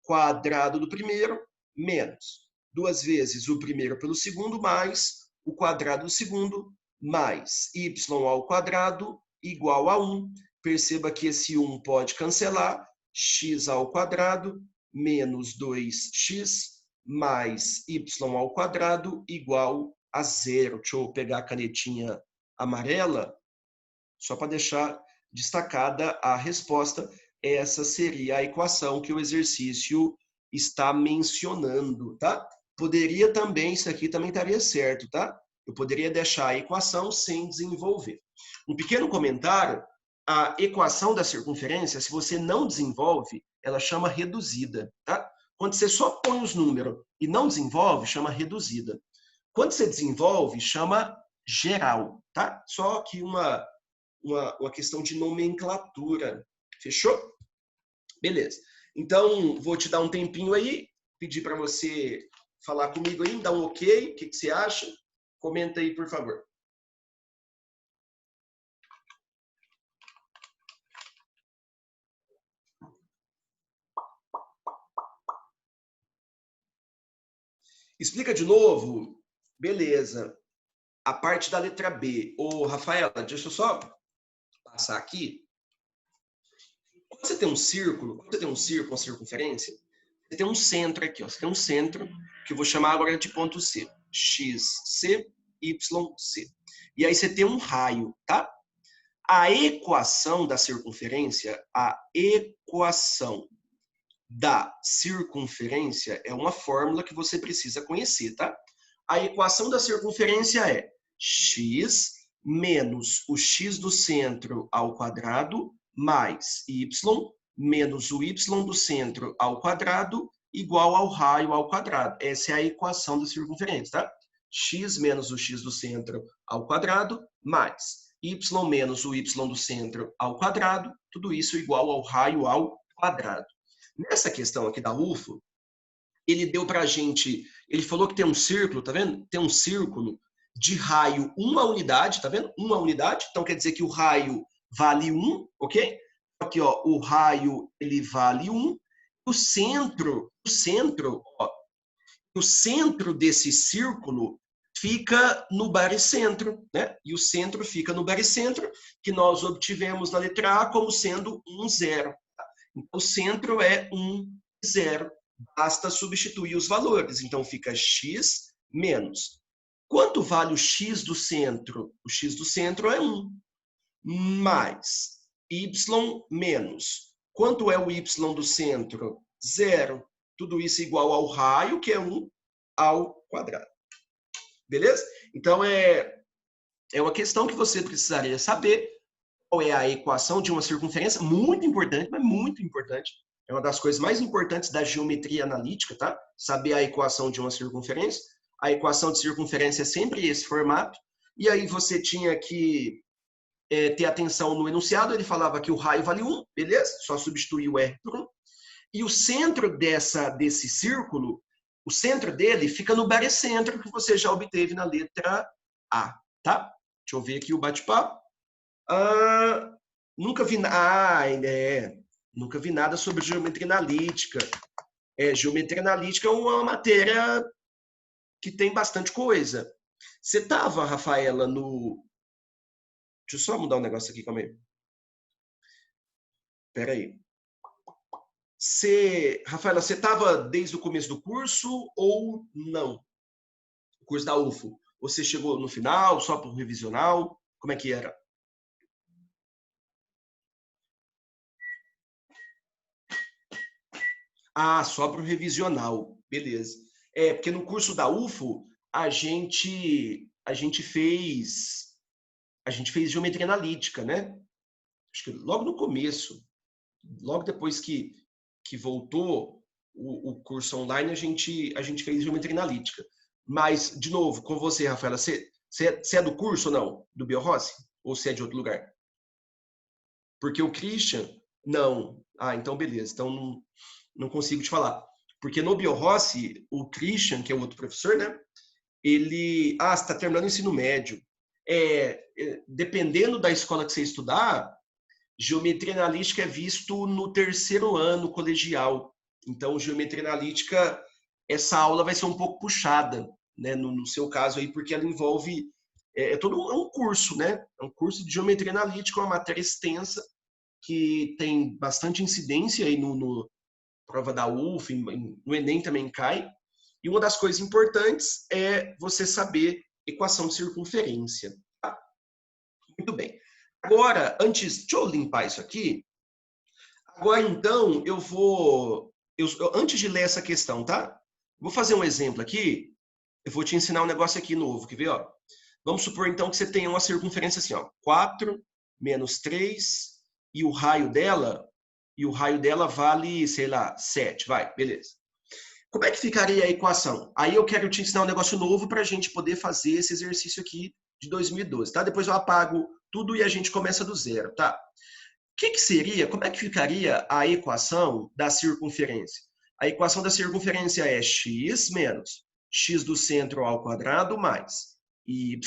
Quadrado do primeiro menos 2 vezes o primeiro pelo segundo mais o quadrado do segundo mais y ao quadrado igual a 1. Perceba que esse 1 pode cancelar, x ao quadrado menos 2x mais y ao quadrado igual a 0. Deixa eu pegar a canetinha amarela, só para deixar destacada a resposta. Essa seria a equação que o exercício está mencionando, tá? Poderia também, isso aqui também estaria certo, tá? Eu poderia deixar a equação sem desenvolver. Um pequeno comentário, a equação da circunferência, se você não desenvolve, ela chama reduzida, tá? Quando você só põe os números e não desenvolve, chama reduzida. Quando você desenvolve, chama geral, tá? Só que uma questão de nomenclatura. Fechou? Beleza. Então, vou te dar um tempinho aí, pedir para você falar comigo aí, dar um ok, o que você acha? Comenta aí, por favor. Explica de novo? Beleza. A parte da letra B. Ô, Rafaela, deixa eu só passar aqui. Quando você tem um círculo, uma circunferência, você tem um centro aqui, ó. Você tem um centro que eu vou chamar agora de ponto C. XC, YC. E aí você tem um raio, tá? A equação da circunferência, é uma fórmula que você precisa conhecer, tá? A equação da circunferência é x menos o x do centro ao quadrado mais y menos o y do centro ao quadrado igual ao raio ao quadrado. Essa é a equação da circunferência, tá? X menos o x do centro ao quadrado, mais y menos o y do centro ao quadrado, tudo isso igual ao raio ao quadrado. Nessa questão aqui da UFO, ele deu pra gente, ele falou que tem um círculo, tá vendo? Tem um círculo de raio 1 unidade, tá vendo? 1 unidade, então quer dizer que o raio vale 1, ok? Aqui, ó, o raio, ele vale 1. O centro desse círculo fica no baricentro, né? E o centro fica no baricentro, que nós obtivemos na letra A como sendo 1, 0. Então, o centro é 1, 0. Basta substituir os valores. Então, fica x menos. Quanto vale o x do centro? O x do centro é 1. Mais y menos. Quanto é o y do centro? 0. Tudo isso igual ao raio, que é 1 ao quadrado. Beleza? Então, é uma questão que você precisaria saber qual é a equação de uma circunferência. Muito importante, mas muito importante. É uma das coisas mais importantes da geometria analítica, tá? Saber a equação de uma circunferência. A equação de circunferência é sempre esse formato. E aí você tinha que ter atenção no enunciado. Ele falava que o raio vale 1, beleza? Só substituir o R por 1. E o centro desse círculo, o centro dele fica no baricentro, que você já obteve na letra A, tá? Deixa eu ver aqui o bate-papo. Nunca vi nada sobre geometria analítica. Geometria analítica é uma matéria que tem bastante coisa. Você estava, Rafaela, no... Deixa eu só mudar um negócio aqui, calma aí. Espera aí. Rafaela, você estava desde o começo do curso ou não? O curso da UFO. Você chegou no final, só para o revisional? Como é que era? Só para o revisional. Beleza. Porque no curso da UFO, a gente fez geometria analítica, né? Acho que logo no começo, logo depois que voltou o curso online, a gente fez geometria analítica. Mas, de novo, com você, Rafaela, você é do curso ou não? Do Biorossi? Ou você é de outro lugar? Porque o Christian, não. Então beleza. Então não consigo te falar. Porque no Biorossi, o Christian, que é o outro professor, né? Ele... você está terminando o ensino médio. Dependendo da escola que você estudar, geometria analítica é visto no 3º ano colegial. Então, geometria analítica, essa aula vai ser um pouco puxada, né? No seu caso aí, porque ela envolve... todo um curso, né? É um curso de geometria analítica, uma matéria extensa, que tem bastante incidência aí no prova da UF, no Enem também cai. E uma das coisas importantes é você saber equação de circunferência. Tá? Muito bem. Agora, deixa eu limpar isso aqui. Agora, então, antes de ler essa questão, tá? Vou fazer um exemplo aqui. Eu vou te ensinar um negócio aqui novo. Quer ver, ó? Vamos supor, então, que você tenha uma circunferência assim, ó. 4 menos 3, e o raio dela vale, sei lá, 7. Vai, beleza. Como é que ficaria a equação? Aí eu quero te ensinar um negócio novo para a gente poder fazer esse exercício aqui de 2012, tá? Depois eu apago tudo e a gente começa do zero, tá? Como é que ficaria a equação da circunferência? A equação da circunferência é x menos x do centro ao quadrado mais y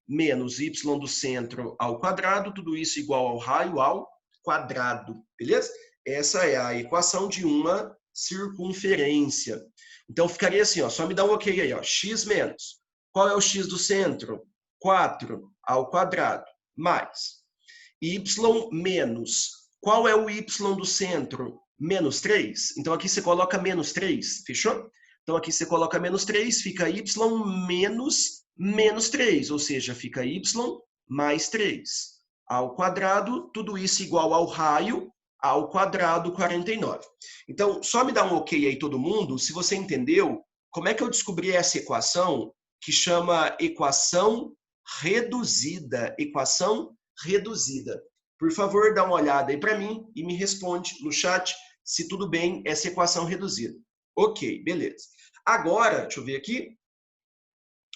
menos y do centro ao quadrado, tudo isso igual ao raio ao quadrado, beleza? Essa é a equação de uma circunferência. Então, ficaria assim, ó, só me dá um ok aí, ó, x menos. Qual é o x do centro? 4 ao quadrado, mais y menos. Qual é o y do centro? Menos 3. Então, aqui você coloca menos 3, fechou? Então, aqui você coloca menos 3, fica y menos 3, ou seja, fica y mais 3 ao quadrado, tudo isso igual ao raio ao quadrado 49. Então, só me dá um ok aí todo mundo, se você entendeu como é que eu descobri essa equação que chama equação reduzida. Equação reduzida. Por favor, dá uma olhada aí para mim e me responde no chat se tudo bem essa equação reduzida. Ok, beleza. Agora, deixa eu ver aqui.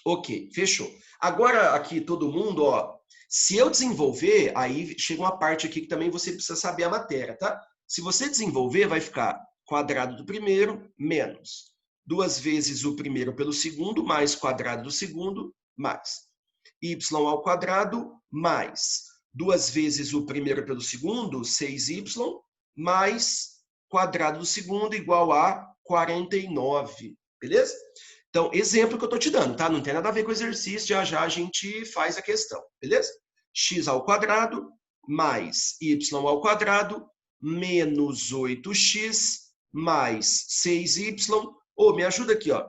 Ok, fechou. Agora aqui todo mundo, ó, se eu desenvolver, aí chega uma parte aqui que também você precisa saber a matéria, tá? Se você desenvolver, vai ficar quadrado do primeiro menos 2 vezes o primeiro pelo segundo, mais quadrado do segundo, mais y ao quadrado, mais 2 vezes o primeiro pelo segundo, 6y, mais quadrado do segundo igual a 49, beleza? Então, exemplo que eu estou te dando, tá? Não tem nada a ver com o exercício, já já a gente faz a questão, beleza? X ao quadrado mais y ao quadrado menos 8x mais 6y. Ô, me ajuda aqui, ó.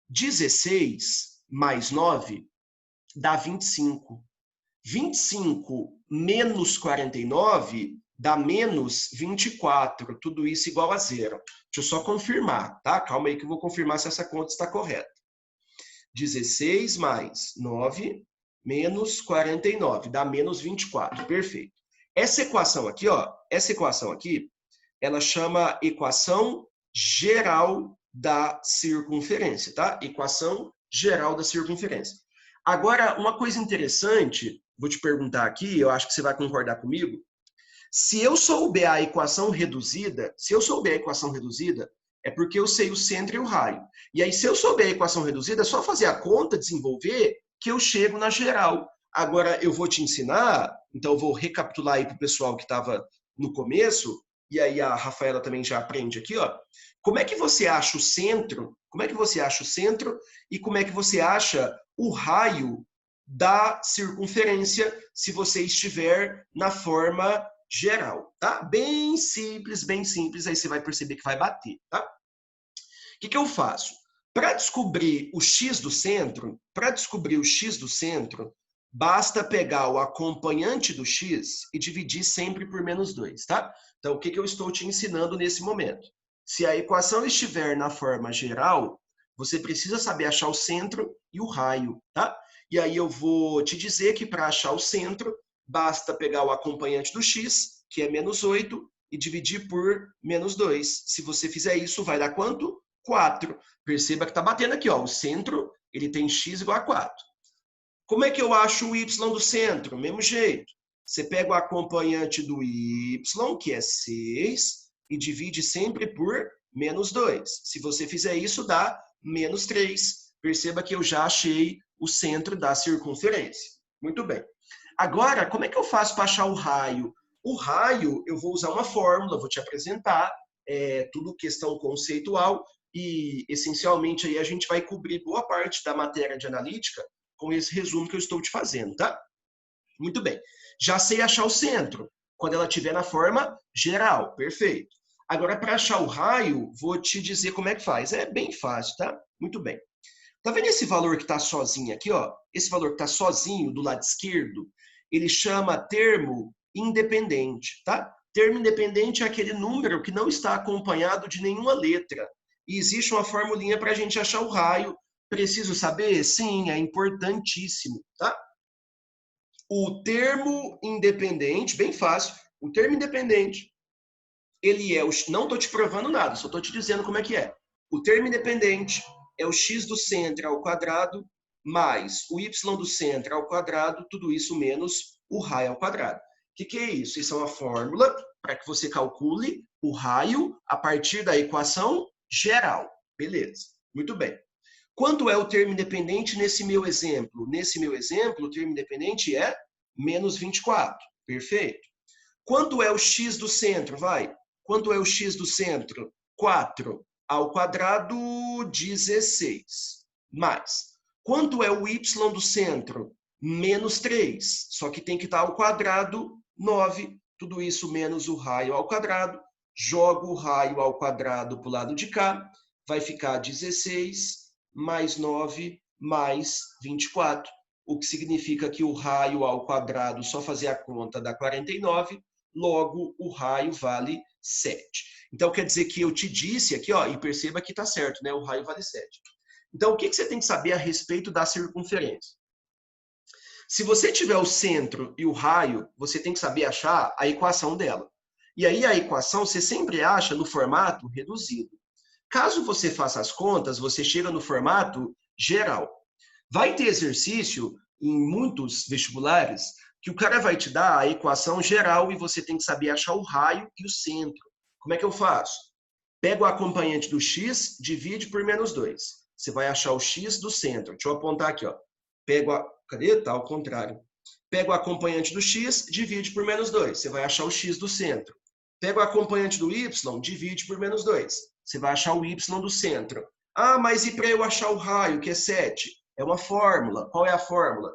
16 mais 9 dá 25. 25 menos 49 dá menos 24. Tudo isso igual a zero. Deixa eu só confirmar, tá? Calma aí que eu vou confirmar se essa conta está correta. 16 mais 9 menos 49 dá menos 24. Perfeito. Essa equação aqui, ó, ela chama equação geral da circunferência, tá? Equação geral da circunferência. Agora, uma coisa interessante, vou te perguntar aqui, eu acho que você vai concordar comigo. Se eu souber a equação reduzida, é porque eu sei o centro e o raio. E aí, se eu souber a equação reduzida, é só fazer a conta, desenvolver, que eu chego na geral. Agora, eu vou te ensinar, então eu vou recapitular aí para o pessoal que estava no começo, e aí a Rafaela também já aprende aqui, ó. Como é que você acha o centro? E como é que você acha o raio da circunferência se você estiver na forma geral, tá? Bem simples, aí você vai perceber que vai bater, tá? O que eu faço? Para descobrir o x do centro, basta pegar o acompanhante do x e dividir sempre por menos 2, tá? Então, o que eu estou te ensinando nesse momento? Se a equação estiver na forma geral, você precisa saber achar o centro e o raio, tá? E aí eu vou te dizer que para achar o centro, basta pegar o acompanhante do x, que é menos 8, e dividir por menos 2. Se você fizer isso, vai dar quanto? 4. Perceba que está batendo aqui, ó. O centro ele tem x igual a 4. Como é que eu acho o y do centro? Mesmo jeito. Você pega o acompanhante do y, que é 6, e divide sempre por menos 2. Se você fizer isso, dá menos 3. Perceba que eu já achei o centro da circunferência. Muito bem. Agora, como é que eu faço para achar o raio? O raio, eu vou usar uma fórmula, vou te apresentar, tudo questão conceitual, e essencialmente aí a gente vai cobrir boa parte da matéria de analítica com esse resumo que eu estou te fazendo, tá? Muito bem. Já sei achar o centro, quando ela estiver na forma geral. Perfeito. Agora, para achar o raio, vou te dizer como é que faz. É bem fácil, tá? Muito bem. Tá vendo esse valor que está sozinho aqui, ó? Esse valor que está sozinho do lado esquerdo, ele chama termo independente, tá? Termo independente é aquele número que não está acompanhado de nenhuma letra. E existe uma formulinha para a gente achar o raio. Preciso saber? Sim, é importantíssimo, tá? O termo independente, bem fácil, o termo independente, ele é o... Não estou te provando nada, só estou te dizendo como é que é. O termo independente é o x do centro ao quadrado mais o y do centro ao quadrado, tudo isso menos o raio ao quadrado. O que é isso? Isso é uma fórmula para que você calcule o raio a partir da equação geral. Beleza, muito bem. Quanto é o termo independente nesse meu exemplo? Nesse meu exemplo, o termo independente é menos 24. Perfeito. Quanto é o x do centro? Vai. Quanto é o x do centro? 4 ao quadrado, 16. Mais. Quanto é o y do centro? Menos 3. Só que tem que estar ao quadrado, 9. Tudo isso menos o raio ao quadrado. Jogo o raio ao quadrado para o lado de cá. Vai ficar 16 mais 9 mais 24. O que significa que o raio ao quadrado, só fazer a conta, dá 49. Logo, o raio vale 7. Então, quer dizer que eu te disse aqui, ó, e perceba que está certo, né? O raio vale 7. Então, o que você tem que saber a respeito da circunferência? Se você tiver o centro e o raio, você tem que saber achar a equação dela. E aí, a equação você sempre acha no formato reduzido. Caso você faça as contas, você chega no formato geral. Vai ter exercício em muitos vestibulares que o cara vai te dar a equação geral e você tem que saber achar o raio e o centro. Como é que eu faço? Pega o acompanhante do x, divide por menos 2. Você vai achar o x do centro. Deixa eu apontar aqui, ó. Pego a... Cadê? Tá ao contrário. Pega o acompanhante do x, divide por menos 2. Você vai achar o x do centro. Pega o acompanhante do y, divide por menos 2. Você vai achar o y do centro. Ah, mas e para eu achar o raio, que é 7? É uma fórmula. Qual é a fórmula?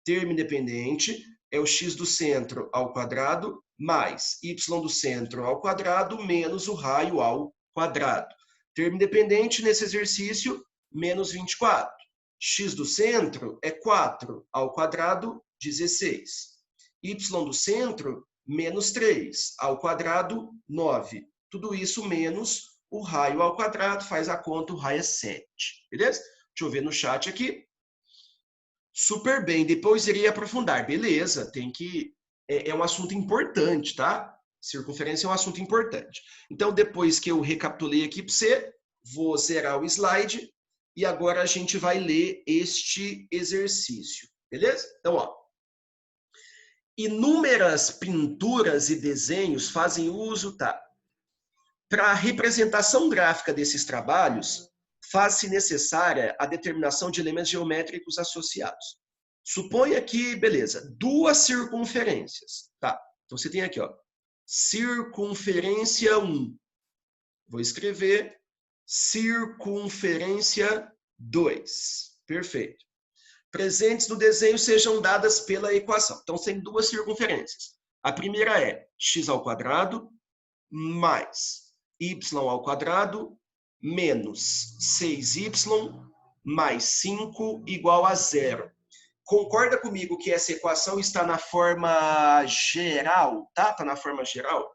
Termo independente é o x do centro ao quadrado mais y do centro ao quadrado menos o raio ao quadrado. Termo independente nesse exercício, menos 24. X do centro é 4 ao quadrado, 16. Y do centro, menos 3 ao quadrado, 9. Tudo isso menos o raio ao quadrado, faz a conta, o raio é 7. Beleza? Deixa eu ver no chat aqui. Super bem, depois irei aprofundar. Beleza, tem que... É um assunto importante, tá? Circunferência é um assunto importante. Então, depois que eu recapitulei aqui para você, vou zerar o slide e agora a gente vai ler este exercício. Beleza? Então, ó. Inúmeras pinturas e desenhos fazem uso, tá? Para a representação gráfica desses trabalhos, faz-se necessária a determinação de elementos geométricos associados. Suponha que, beleza, duas circunferências, tá? Então você tem aqui, ó, circunferência 1. Vou escrever circunferência 2. Perfeito. Presentes no desenho sejam dadas pela equação. Então tem duas circunferências. A primeira é x ao quadrado mais y ao quadrado menos 6y mais 5 igual a 0. Concorda comigo que essa equação está na forma geral, tá? Está na forma geral.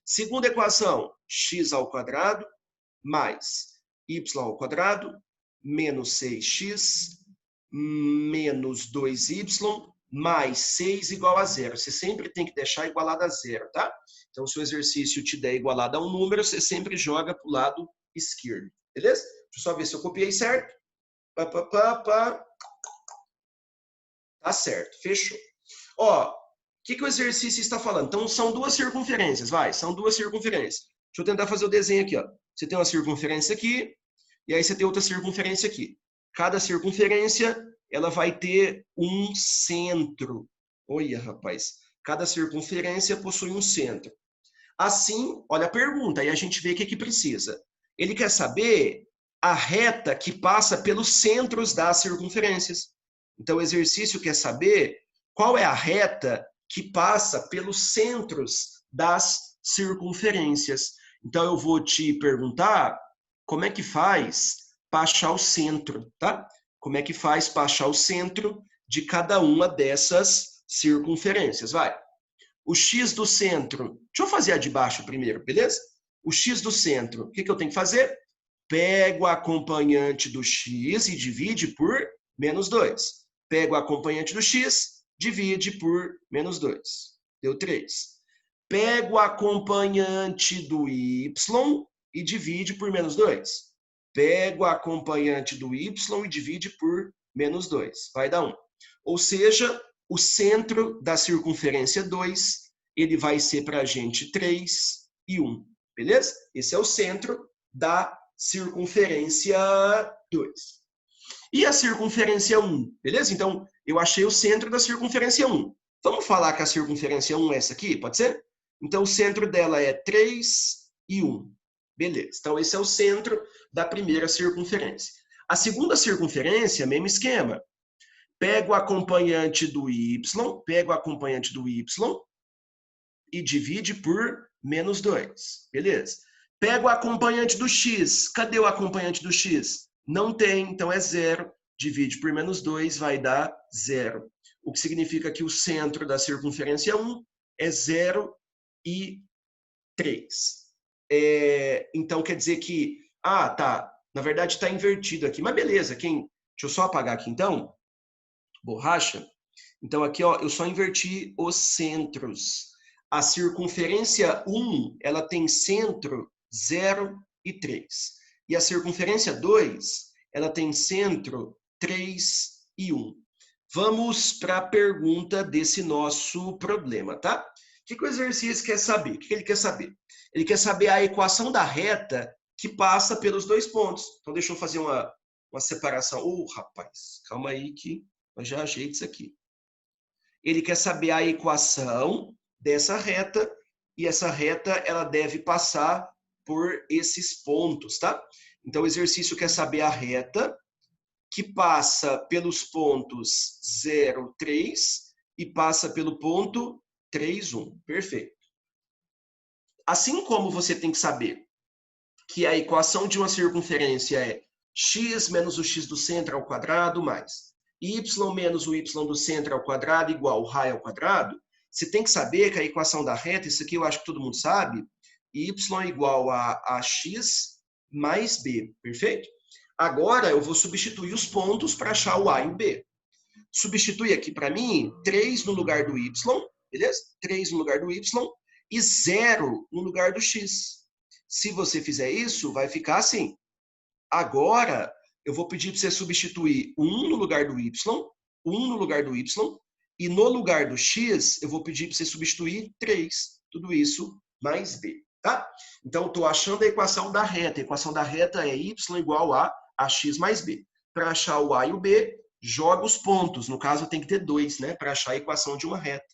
Segunda equação, x ao quadrado mais y ao quadrado menos 6x menos 2y mais 6 igual a 0. Você sempre tem que deixar igualado a 0, tá? Então, se o exercício te der igualado a um número, você sempre joga para o lado esquerdo. Beleza? Deixa eu só ver se eu copiei certo. Tá certo, fechou. Ó, o que o exercício está falando? Então, são duas circunferências, vai, são duas circunferências. Deixa eu tentar fazer o desenho aqui, ó. Você tem uma circunferência aqui, e aí você tem outra circunferência aqui. Cada circunferência, ela vai ter um centro. Olha, rapaz, cada circunferência possui um centro. Assim, olha a pergunta, aí a gente vê o que precisa. Ele quer saber a reta que passa pelos centros das circunferências. Então, o exercício quer saber qual é a reta que passa pelos centros das circunferências. Então, eu vou te perguntar como é que faz para achar o centro, tá? Como é que faz para achar o centro de cada uma dessas circunferências, vai. O x do centro, deixa eu fazer a de baixo primeiro, beleza? O x do centro, o que eu tenho que fazer? Pego o acompanhante do x e divide por menos 2. Pego o acompanhante do x, divide por menos 2. Deu 3. Pego o acompanhante do y e divide por menos 2. Pego o acompanhante do y e divide por menos 2. Vai dar 1. Ou seja, o centro da circunferência 2, ele vai ser para a gente 3 e 1. Beleza? Esse é o centro da circunferência 2. E a circunferência 1, beleza? Então, eu achei o centro da circunferência 1. Vamos falar que a circunferência 1 é essa aqui, pode ser? Então, o centro dela é 3 e 1. Beleza. Então, esse é o centro da primeira circunferência. A segunda circunferência, mesmo esquema. Pego o acompanhante do y e divide por menos 2. Beleza. Pego o acompanhante do x. Cadê o acompanhante do x? Não tem, então é 0. Divide por menos 2, vai dar 0. O que significa que o centro da circunferência 1 é 0 e 3. Então, quer dizer que... Ah, tá. Na verdade, está invertido aqui. Mas beleza. Deixa eu só apagar aqui, então. Borracha. Então, aqui, ó, eu só inverti os centros. A circunferência 1, ela tem centro 0 e 3. E a circunferência 2, ela tem centro 3 e 1. Vamos para a pergunta desse nosso problema, tá? O que o exercício quer saber? O que ele quer saber? Ele quer saber a equação da reta que passa pelos dois pontos. Então, deixa eu fazer uma separação. Rapaz, calma aí que eu já ajeito isso aqui. Ele quer saber a equação dessa reta, e essa reta ela deve passar por esses pontos, tá? Então, o exercício quer saber a reta que passa pelos pontos 0, 3 e passa pelo ponto 3, 1. Perfeito. Assim como você tem que saber que a equação de uma circunferência é x menos o x do centro ao quadrado mais y menos o y do centro ao quadrado igual ao raio ao quadrado, você tem que saber que a equação da reta, isso aqui eu acho que todo mundo sabe, y igual a x mais b, perfeito? Agora eu vou substituir os pontos para achar o a e o b. Substitui aqui para mim 3 no lugar do y, beleza? 3 no lugar do y e 0 no lugar do x. Se você fizer isso, vai ficar assim. Agora, eu vou pedir para você substituir 1 no lugar do y, 1 no lugar do y, e no lugar do x, eu vou pedir para você substituir 3. Tudo isso mais b, tá? Então, estou achando a equação da reta. A equação da reta é y igual a x mais b. Para achar o a e o b, joga os pontos. No caso, tem que ter 2, né? Para achar a equação de uma reta.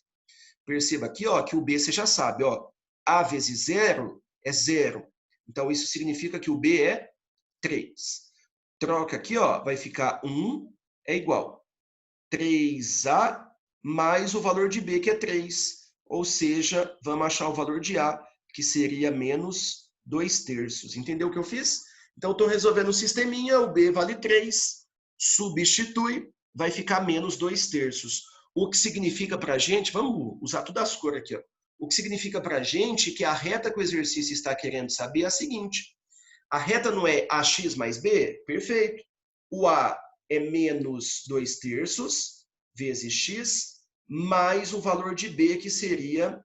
Perceba aqui, ó, que o b você já sabe, ó. A vezes 0 é 0. Então, isso significa que o b é 3. Troca aqui, ó, vai ficar 1 é igual 3a mais o valor de b, que é 3. Ou seja, vamos achar o valor de a, que seria menos 2/3. Entendeu o que eu fiz? Então, estou resolvendo o sisteminha, o b vale 3, substitui, vai ficar menos 2/3. O que significa para a gente, vamos usar todas as cores aqui, ó. O que significa para a gente que a reta que o exercício está querendo saber é a seguinte. A reta não é ax mais b? Perfeito. O a é menos 2/3 vezes x, mais o valor de b, que seria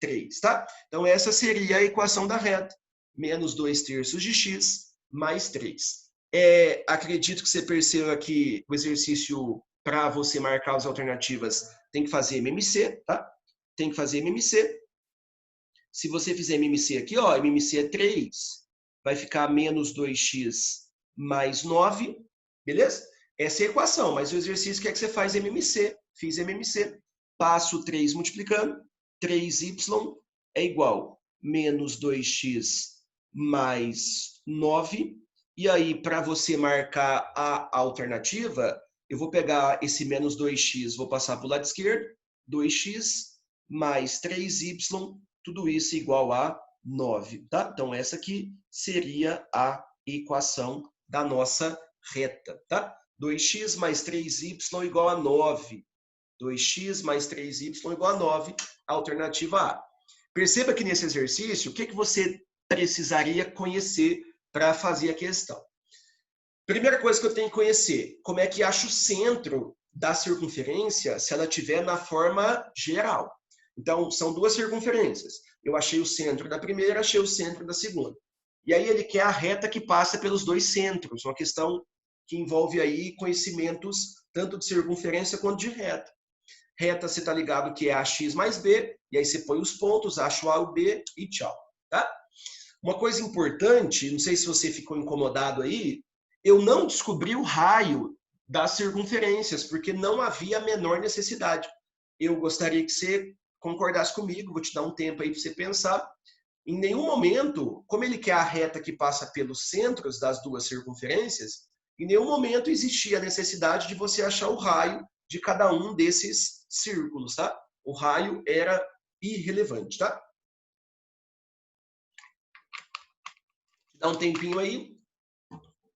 3, tá? Então, essa seria a equação da reta. Menos 2/3 de x mais 3. Acredito que você perceba que o exercício, para você marcar as alternativas, tem que fazer MMC, tá? Tem que fazer MMC. Se você fizer MMC aqui, ó, MMC é 3, vai ficar menos 2x mais 9, beleza? Essa é a equação, mas o exercício quer que você faz MMC. Fiz MMC. Passo 3 multiplicando. 3y é igual menos 2x mais 9. E aí, para você marcar a alternativa, eu vou pegar esse menos 2x, vou passar para o lado esquerdo. 2x mais 3y, tudo isso igual a 9, tá? Então, essa aqui seria a equação da nossa reta, tá? 2x mais 3y igual a 9. 2x mais 3y igual a 9, alternativa A. Perceba que nesse exercício, o que você precisaria conhecer para fazer a questão? Primeira coisa que eu tenho que conhecer, como é que acho o centro da circunferência se ela estiver na forma geral. Então, são duas circunferências. Eu achei o centro da primeira, achei o centro da segunda. E aí ele quer a reta que passa pelos dois centros, uma questão que envolve aí conhecimentos tanto de circunferência quanto de reta. Reta, você está ligado que é ax mais b, e aí você põe os pontos, acha o a e o b e tchau, tá? Uma coisa importante, não sei se você ficou incomodado aí, eu não descobri o raio das circunferências, porque não havia a menor necessidade. Eu gostaria que você concordasse comigo, vou te dar um tempo aí para você pensar. Em nenhum momento, como ele quer a reta que passa pelos centros das duas circunferências, em nenhum momento existia a necessidade de você achar o raio de cada um desses círculos, tá? O raio era irrelevante, tá? Dá um tempinho aí,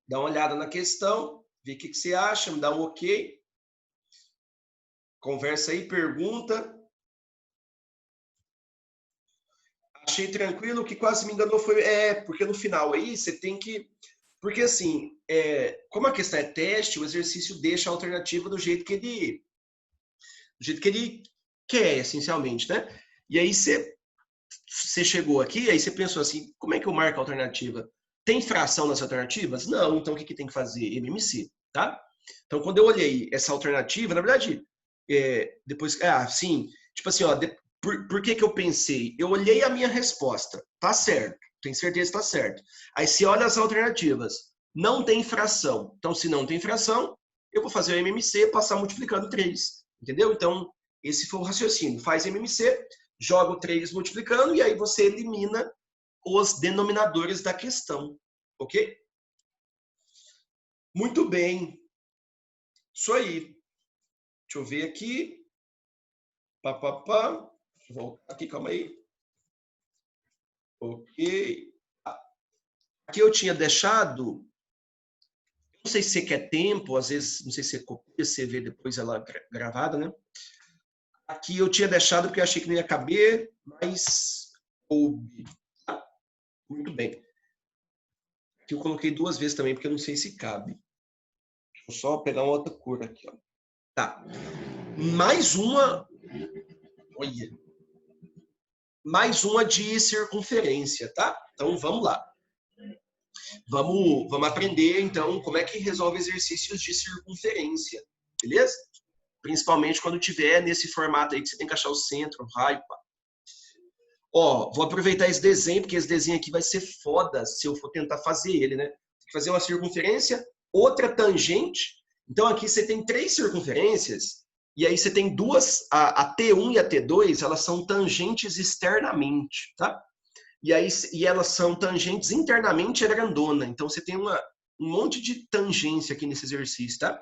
dá uma olhada na questão, vê o que você acha, me dá um ok. Conversa aí, pergunta. Achei tranquilo, o que quase me enganou foi... porque no final aí você tem que... Porque assim, como a questão é teste, o exercício deixa a alternativa do jeito que ele quer, essencialmente, né? E aí você chegou aqui, aí você pensou assim, como é que eu marco a alternativa? Tem fração nas alternativas? Não. Então, o que tem que fazer? MMC, tá? Então, quando eu olhei essa alternativa, na verdade, depois... sim. Tipo assim, ó, por que eu pensei? Eu olhei a minha resposta. Tá certo. Tenho certeza que tá certo. Aí, se olha as alternativas, não tem fração. Então, se não tem fração, eu vou fazer o MMC, passar multiplicando 3. Entendeu? Então, esse foi o raciocínio. Faz MMC, joga o 3 multiplicando, e aí você elimina os denominadores da questão. Ok? Muito bem. Isso aí. Deixa eu ver aqui. Vou voltar aqui, calma aí. Ok. Aqui eu tinha deixado... Não sei se você quer tempo, às vezes, não sei se você copia, você vê depois ela gravada, né? Aqui eu tinha deixado porque eu achei que não ia caber, mas coube. Muito bem. Aqui eu coloquei 2 vezes também, porque eu não sei se cabe. Deixa eu só pegar uma outra cor aqui, ó. Tá. Mais uma... Olha. Mais uma de circunferência, tá? Então, vamos lá. Vamos aprender, então, como é que resolve exercícios de circunferência, beleza? Principalmente quando tiver nesse formato aí que você tem que achar o centro, o raio, pá. Ó, vou aproveitar esse desenho, porque esse desenho aqui vai ser foda se eu for tentar fazer ele, né? Tem que fazer uma circunferência, outra tangente. Então, aqui você tem 3 circunferências, e aí você tem duas, a T1 e a T2, elas são tangentes externamente, tá? E elas são tangentes internamente, é grandona. Então, você tem um monte de tangência aqui nesse exercício, tá?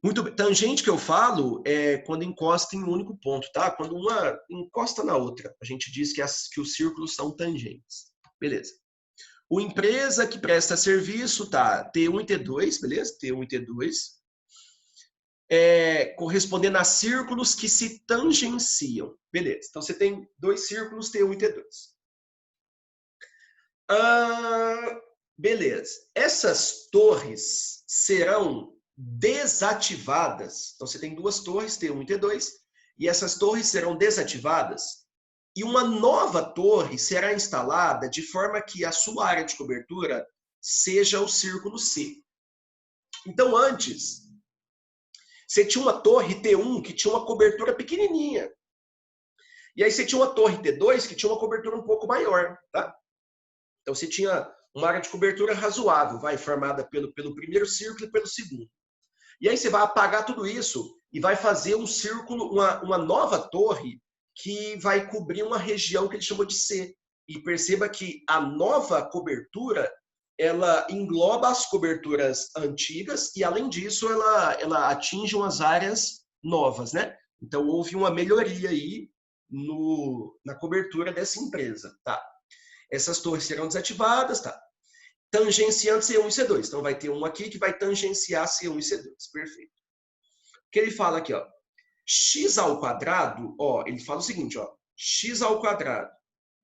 Muito bem. Tangente que eu falo é quando encosta em um único ponto, tá? Quando uma encosta na outra. A gente diz que os círculos são tangentes. Beleza. O empresa que presta serviço, tá? T1 e T2, beleza? T1 e T2. Correspondendo a círculos que se tangenciam. Beleza. Então, você tem 2 círculos, T1 e T2. Beleza. Essas torres serão desativadas. Então, você tem 2 torres, T1 e T2, e essas torres serão desativadas, e uma nova torre será instalada de forma que a sua área de cobertura seja o círculo C. Então, antes, você tinha uma torre T1 que tinha uma cobertura pequenininha. E aí você tinha uma torre T2 que tinha uma cobertura um pouco maior, tá? Então, você tinha uma área de cobertura razoável, formada pelo primeiro círculo e pelo segundo. E aí você vai apagar tudo isso e vai fazer um círculo, uma nova torre que vai cobrir uma região que ele chamou de C. E perceba que a nova cobertura, ela engloba as coberturas antigas e, além disso, ela atinge umas áreas novas, né? Então, houve uma melhoria aí na cobertura dessa empresa, tá? Essas torres serão desativadas, tá? Tangenciando C1 e C2. Então, vai ter um aqui que vai tangenciar C1 e C2. Perfeito. O que ele fala aqui, ó? X ao quadrado, ó, ele fala o seguinte, ó. X ao quadrado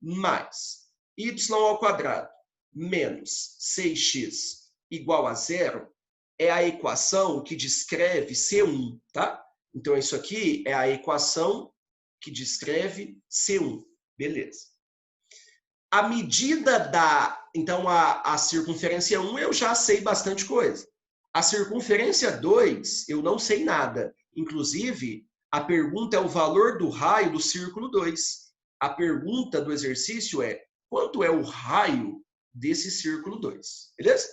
mais Y ao quadrado menos 6x igual a 0 é a equação que descreve C1, tá? Então, isso aqui é a equação que descreve C1. Beleza. A medida então, a circunferência 1 eu já sei bastante coisa. A circunferência 2 eu não sei nada. Inclusive, a pergunta é o valor do raio do círculo 2. A pergunta do exercício é: quanto é o raio desse círculo 2? Beleza?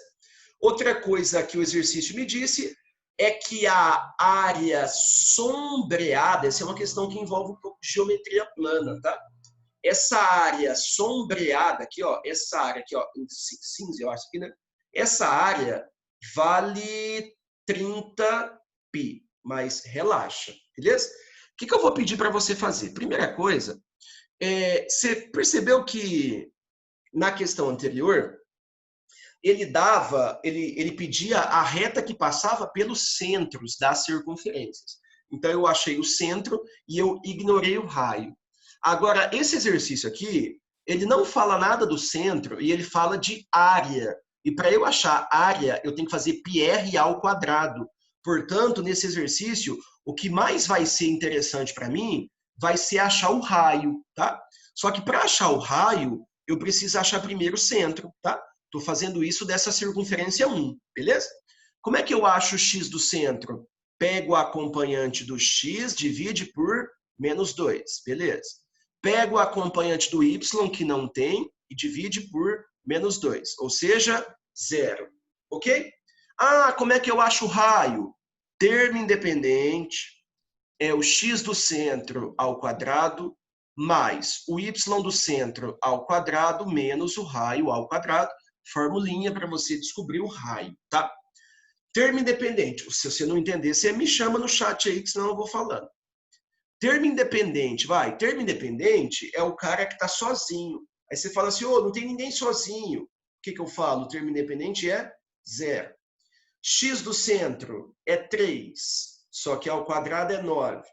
Outra coisa que o exercício me disse é que a área sombreada, essa é uma questão que envolve um pouco de geometria plana, tá? Essa área sombreada aqui, ó, essa área aqui, ó, em cinza, eu acho aqui, né? Essa área vale 30π, mas relaxa, beleza? O que eu vou pedir para você fazer? Primeira coisa, você percebeu que na questão anterior, ele pedia a reta que passava pelos centros das circunferências. Então, eu achei o centro e eu ignorei o raio. Agora, esse exercício aqui, ele não fala nada do centro e ele fala de área. E para eu achar área, eu tenho que fazer πr ao quadrado. Portanto, nesse exercício, o que mais vai ser interessante para mim vai ser achar o raio, tá? Só que para achar o raio, eu preciso achar primeiro o centro, tá? Estou fazendo isso dessa circunferência 1, beleza? Como é que eu acho o x do centro? Pego o acompanhante do x, divide por menos 2, beleza? Pego o acompanhante do y, que não tem, e divide por menos 2, ou seja, 0, ok? Ah, como é que eu acho o raio? Termo independente é o x do centro ao quadrado mais o y do centro ao quadrado menos o raio ao quadrado. Formulinha para você descobrir o raio, tá? Termo independente. Se você não entender, você me chama no chat aí, que senão eu vou falando. Termo independente, vai. Termo independente é o cara que está sozinho. Aí você fala assim, ô, não tem ninguém sozinho. O que eu falo? O termo independente é 0. X do centro é 3, só que ao quadrado é 9.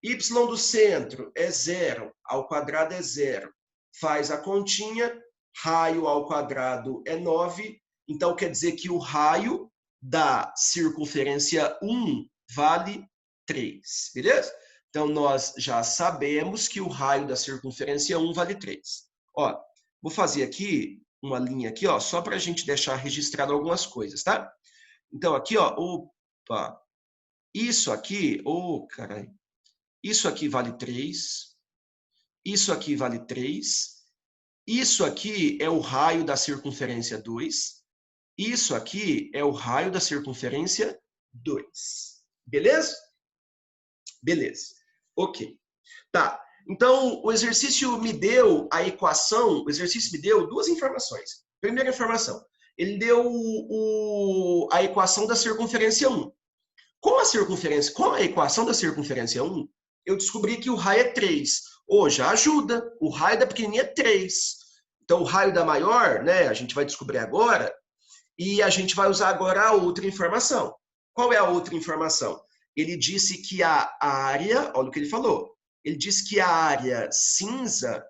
Y do centro é 0, ao quadrado é 0. Faz a continha, raio ao quadrado é 9. Então, quer dizer que o raio da circunferência 1 vale 3, beleza? Então, nós já sabemos que o raio da circunferência 1 vale 3. Ó, vou fazer aqui uma linha aqui, ó, só para a gente deixar registrado algumas coisas, tá? Então, aqui, ó, opa, isso aqui, caralho, isso aqui vale 3, isso aqui vale 3, isso aqui é o raio da circunferência 2, isso aqui é o raio da circunferência 2. Beleza? Beleza. Ok. Tá. Então, o exercício me deu a equação, o exercício me deu duas informações. Primeira informação, ele deu a equação da circunferência 1. Com a equação da circunferência 1, eu descobri que o raio é 3. Já ajuda. O raio da pequenininha é 3. Então, o raio da maior, né, a gente vai descobrir agora, e a gente vai usar agora a outra informação. Qual é a outra informação? Ele disse que a área, olha o que ele falou, ele disse que a área cinza,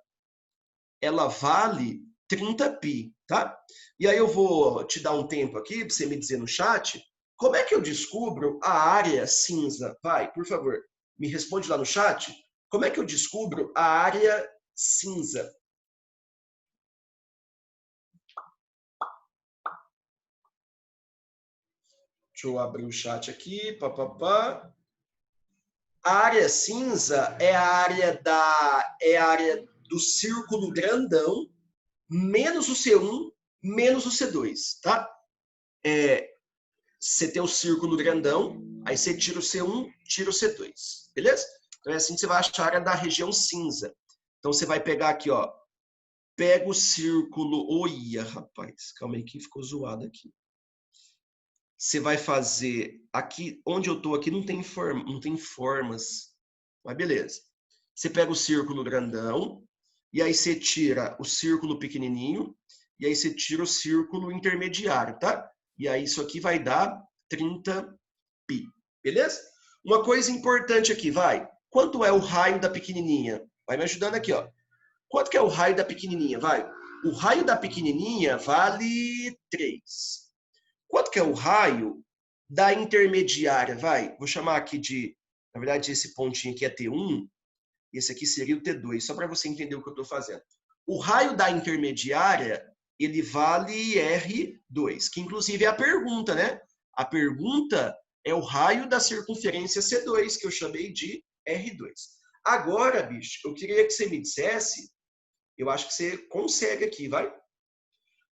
ela vale 30π, tá? E aí eu vou te dar um tempo aqui, para você me dizer no chat, como é que eu descubro a área cinza? Vai, por favor, me responde lá no chat. Como é que eu descubro a área cinza? Deixa eu abrir o chat aqui. A área cinza é a área do círculo grandão menos o C1 menos o C2, tá? Você tem o círculo grandão, aí você tira o C1, tira o C2, beleza? Então é assim que você vai achar a área da região cinza. Então você vai pegar aqui, ó, pega o círculo, olha, rapaz, calma aí que ficou zoado aqui. Você vai fazer aqui, onde eu tô aqui não tem formas, mas beleza. Você pega o círculo grandão, e aí você tira o círculo pequenininho, e aí você tira o círculo intermediário, tá? E aí isso aqui vai dar 30π, beleza? Uma coisa importante aqui, vai. Quanto é o raio da pequenininha? Vai me ajudando aqui, ó. Quanto que é o raio da pequenininha? Vai. O raio da pequenininha vale 3. Quanto que é o raio da intermediária? Vai. Vou chamar aqui de, na verdade, esse pontinho aqui é T1, e esse aqui seria o T2, só para você entender o que eu estou fazendo. O raio da intermediária, ele vale R2, que inclusive é a pergunta, né? A pergunta é o raio da circunferência C2, que eu chamei de R2. Agora, bicho, eu queria que você me dissesse, eu acho que você consegue aqui, vai?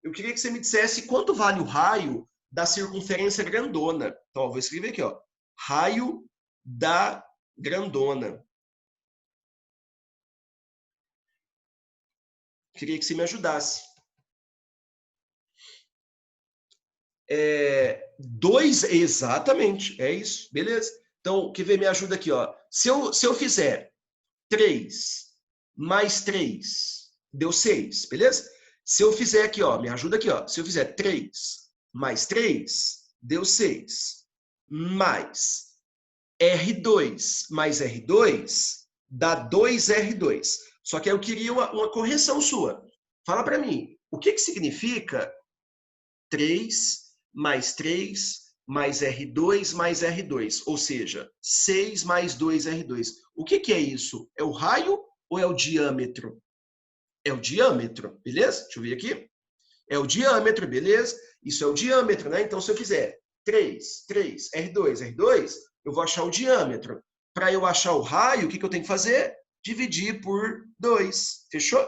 Eu queria que você me dissesse quanto vale o raio da circunferência grandona. Então, eu vou escrever aqui, ó. Raio da grandona. Queria que você me ajudasse. 2, exatamente, é isso, beleza? Então, quer ver, me ajuda aqui, ó. Se eu fizer 3 mais 3, deu 6, beleza? Se eu fizer aqui, ó, me ajuda aqui, ó. Se eu fizer 3 mais 3, deu 6. Mais R2 mais R2 dá 2R2. Só que eu queria uma correção sua. Fala para mim, o que significa 3 mais 3 mais R2 mais R2? Ou seja, 6 mais 2R2. O que é isso? É o raio ou é o diâmetro? É o diâmetro, beleza? Deixa eu ver aqui. É o diâmetro, beleza? Isso é o diâmetro, né? Então, se eu fizer 3, R2, R2, eu vou achar o diâmetro. Para eu achar o raio, o que eu tenho que fazer? Dividir por 2. Fechou?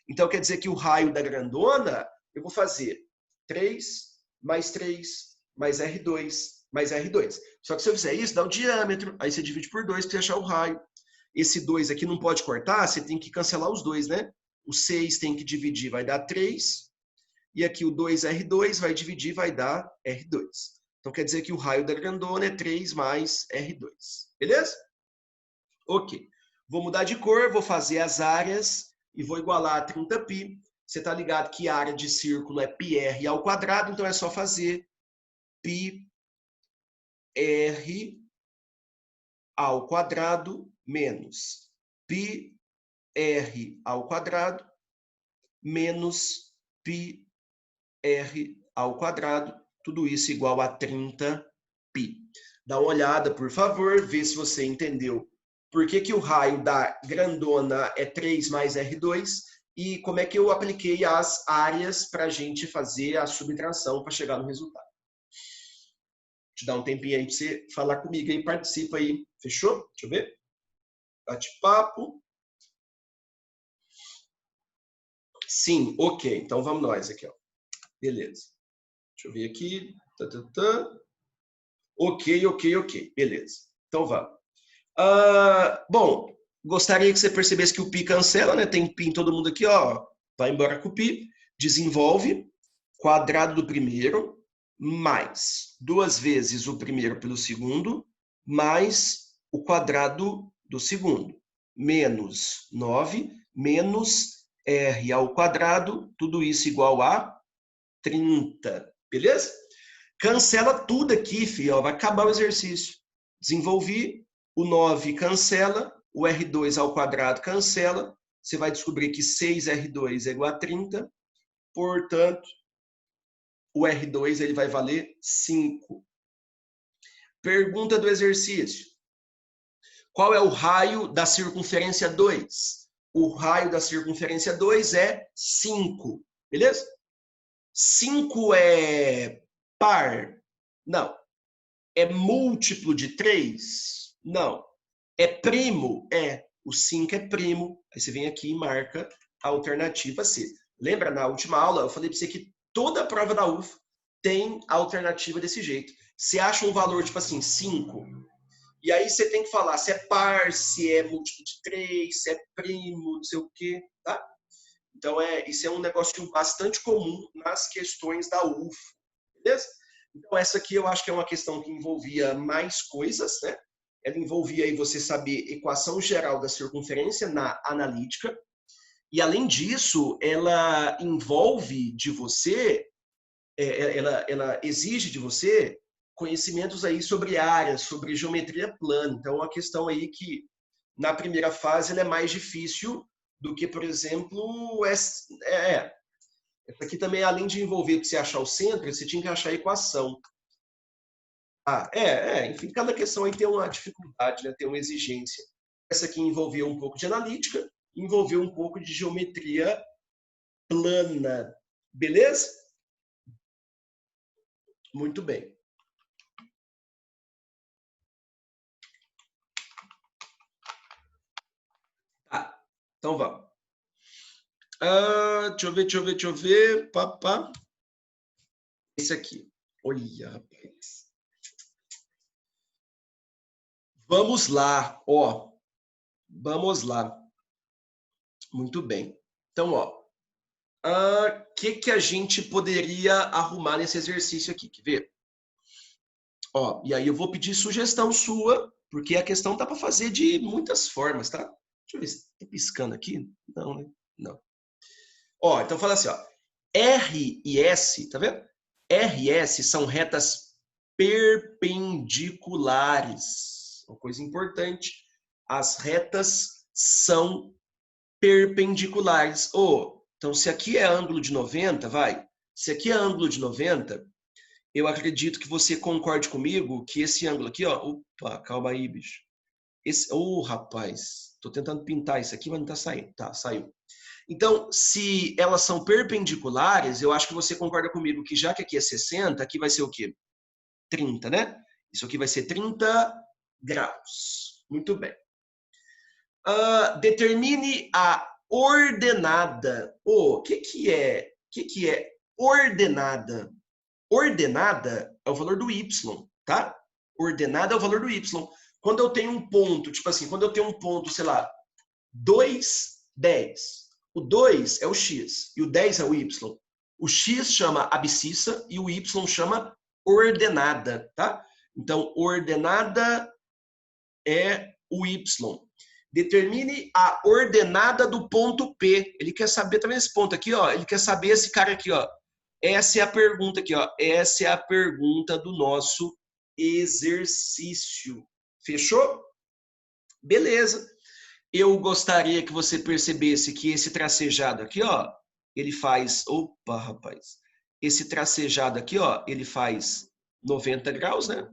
Então, quer dizer que o raio da grandona, eu vou fazer 3 mais R2 mais R2. Só que se eu fizer isso, dá o diâmetro. Aí você divide por 2 para achar o raio. Esse 2 aqui não pode cortar, você tem que cancelar os 2, né? O 6 tem que dividir, vai dar 3. E aqui o 2R2 vai dividir, vai dar R2. Então, quer dizer que o raio da grandona é 3 mais R2. Beleza? Ok. Vou mudar de cor, vou fazer as áreas e vou igualar a 30π. Você está ligado que a área de círculo é πr ao quadrado, então é só fazer πr ao quadrado menos πr ao quadrado menos πr ao quadrado, tudo isso igual a 30π. Dá uma olhada, por favor, vê se você entendeu por que o raio da grandona é 3 mais R2 e como é que eu apliquei as áreas para a gente fazer a subtração para chegar no resultado. Vou te dar um tempinho aí para você falar comigo aí, participa aí, fechou? Deixa eu ver. Bate-papo. Sim, ok. Então vamos nós aqui, ó. Beleza. Deixa eu ver aqui. Ok. Beleza. Então vamos. Bom, gostaria que você percebesse que o π cancela, né? Tem π em todo mundo aqui, ó. Vai embora com o π. Desenvolve. Quadrado do primeiro mais 2 vezes o primeiro pelo segundo mais o quadrado do segundo. Menos 9 menos r ao quadrado. Tudo isso igual a 30. Beleza? Cancela tudo aqui, filho. Ó, vai acabar o exercício. Desenvolvi. O 9 cancela. O R2 ao quadrado cancela. Você vai descobrir que 6R2 é igual a 30. Portanto, o R2 ele vai valer 5. Pergunta do exercício. Qual é o raio da circunferência 2? O raio da circunferência 2 é 5. Beleza? 5 é par? Não. É múltiplo de 3? Não. É primo? É. O 5 é primo. Aí você vem aqui e marca a alternativa C. Lembra, na última aula, eu falei para você que toda a prova da UFA tem a alternativa desse jeito. Você acha um valor, tipo assim, 5. E aí você tem que falar se é par, se é múltiplo de 3, se é primo, não sei o quê, tá? Então, isso é um negócio bastante comum nas questões da UFA, beleza? Então, essa aqui eu acho que é uma questão que envolvia mais coisas, né? Ela envolvia aí você saber equação geral da circunferência na analítica. E, além disso, ela envolve de você, ela exige de você conhecimentos aí sobre áreas, sobre geometria plana. Então, é uma questão aí que, na primeira fase, ela é mais difícil do que, por exemplo, essa aqui também, além de envolver que você achar o centro, você tinha que achar a equação. Enfim, cada questão aí tem uma dificuldade, né? Tem uma exigência. Essa aqui envolveu um pouco de analítica, envolveu um pouco de geometria plana. Beleza? Muito bem. Tá, então vamos. Deixa eu ver. Papá. Esse aqui. Olha, rapaz. Vamos lá, ó. Vamos lá. Muito bem. Então, ó. Que a gente poderia arrumar nesse exercício aqui? Quer ver? Ó, e aí eu vou pedir sugestão sua, porque a questão tá para fazer de muitas formas, tá? Deixa eu ver se tá piscando aqui. Não, né? Não. Ó, então fala assim, ó. R e S, tá vendo? R e S são retas perpendiculares. Uma coisa importante. As retas são perpendiculares. Então, se aqui é ângulo de 90, vai. Se aqui é ângulo de 90, eu acredito que você concorde comigo que esse ângulo aqui, ó. Opa, calma aí, bicho. Rapaz, estou tentando pintar isso aqui, mas não está saindo. Tá, saiu. Então, se elas são perpendiculares, eu acho que você concorda comigo que já que aqui é 60, aqui vai ser o quê? 30, né? Isso aqui vai ser 30 graus. Muito bem. Determine a ordenada. O que é ordenada? Ordenada é o valor do y, tá? Ordenada é o valor do y. Quando eu tenho um ponto, tipo assim, quando eu tenho um ponto, sei lá, 2, 10. O 2 é o x e o 10 é o y. O x chama abscissa e o y chama ordenada, tá? Então, ordenada é o y. Determine a ordenada do ponto P. Ele quer saber também esse ponto aqui, ó. Ele quer saber esse cara aqui, ó. Essa é a pergunta aqui, ó. Essa é a pergunta do nosso exercício. Fechou? Beleza. Eu gostaria que você percebesse que esse tracejado aqui, ó, ele faz... Opa, rapaz. Esse tracejado aqui, ó, ele faz 90 graus, né?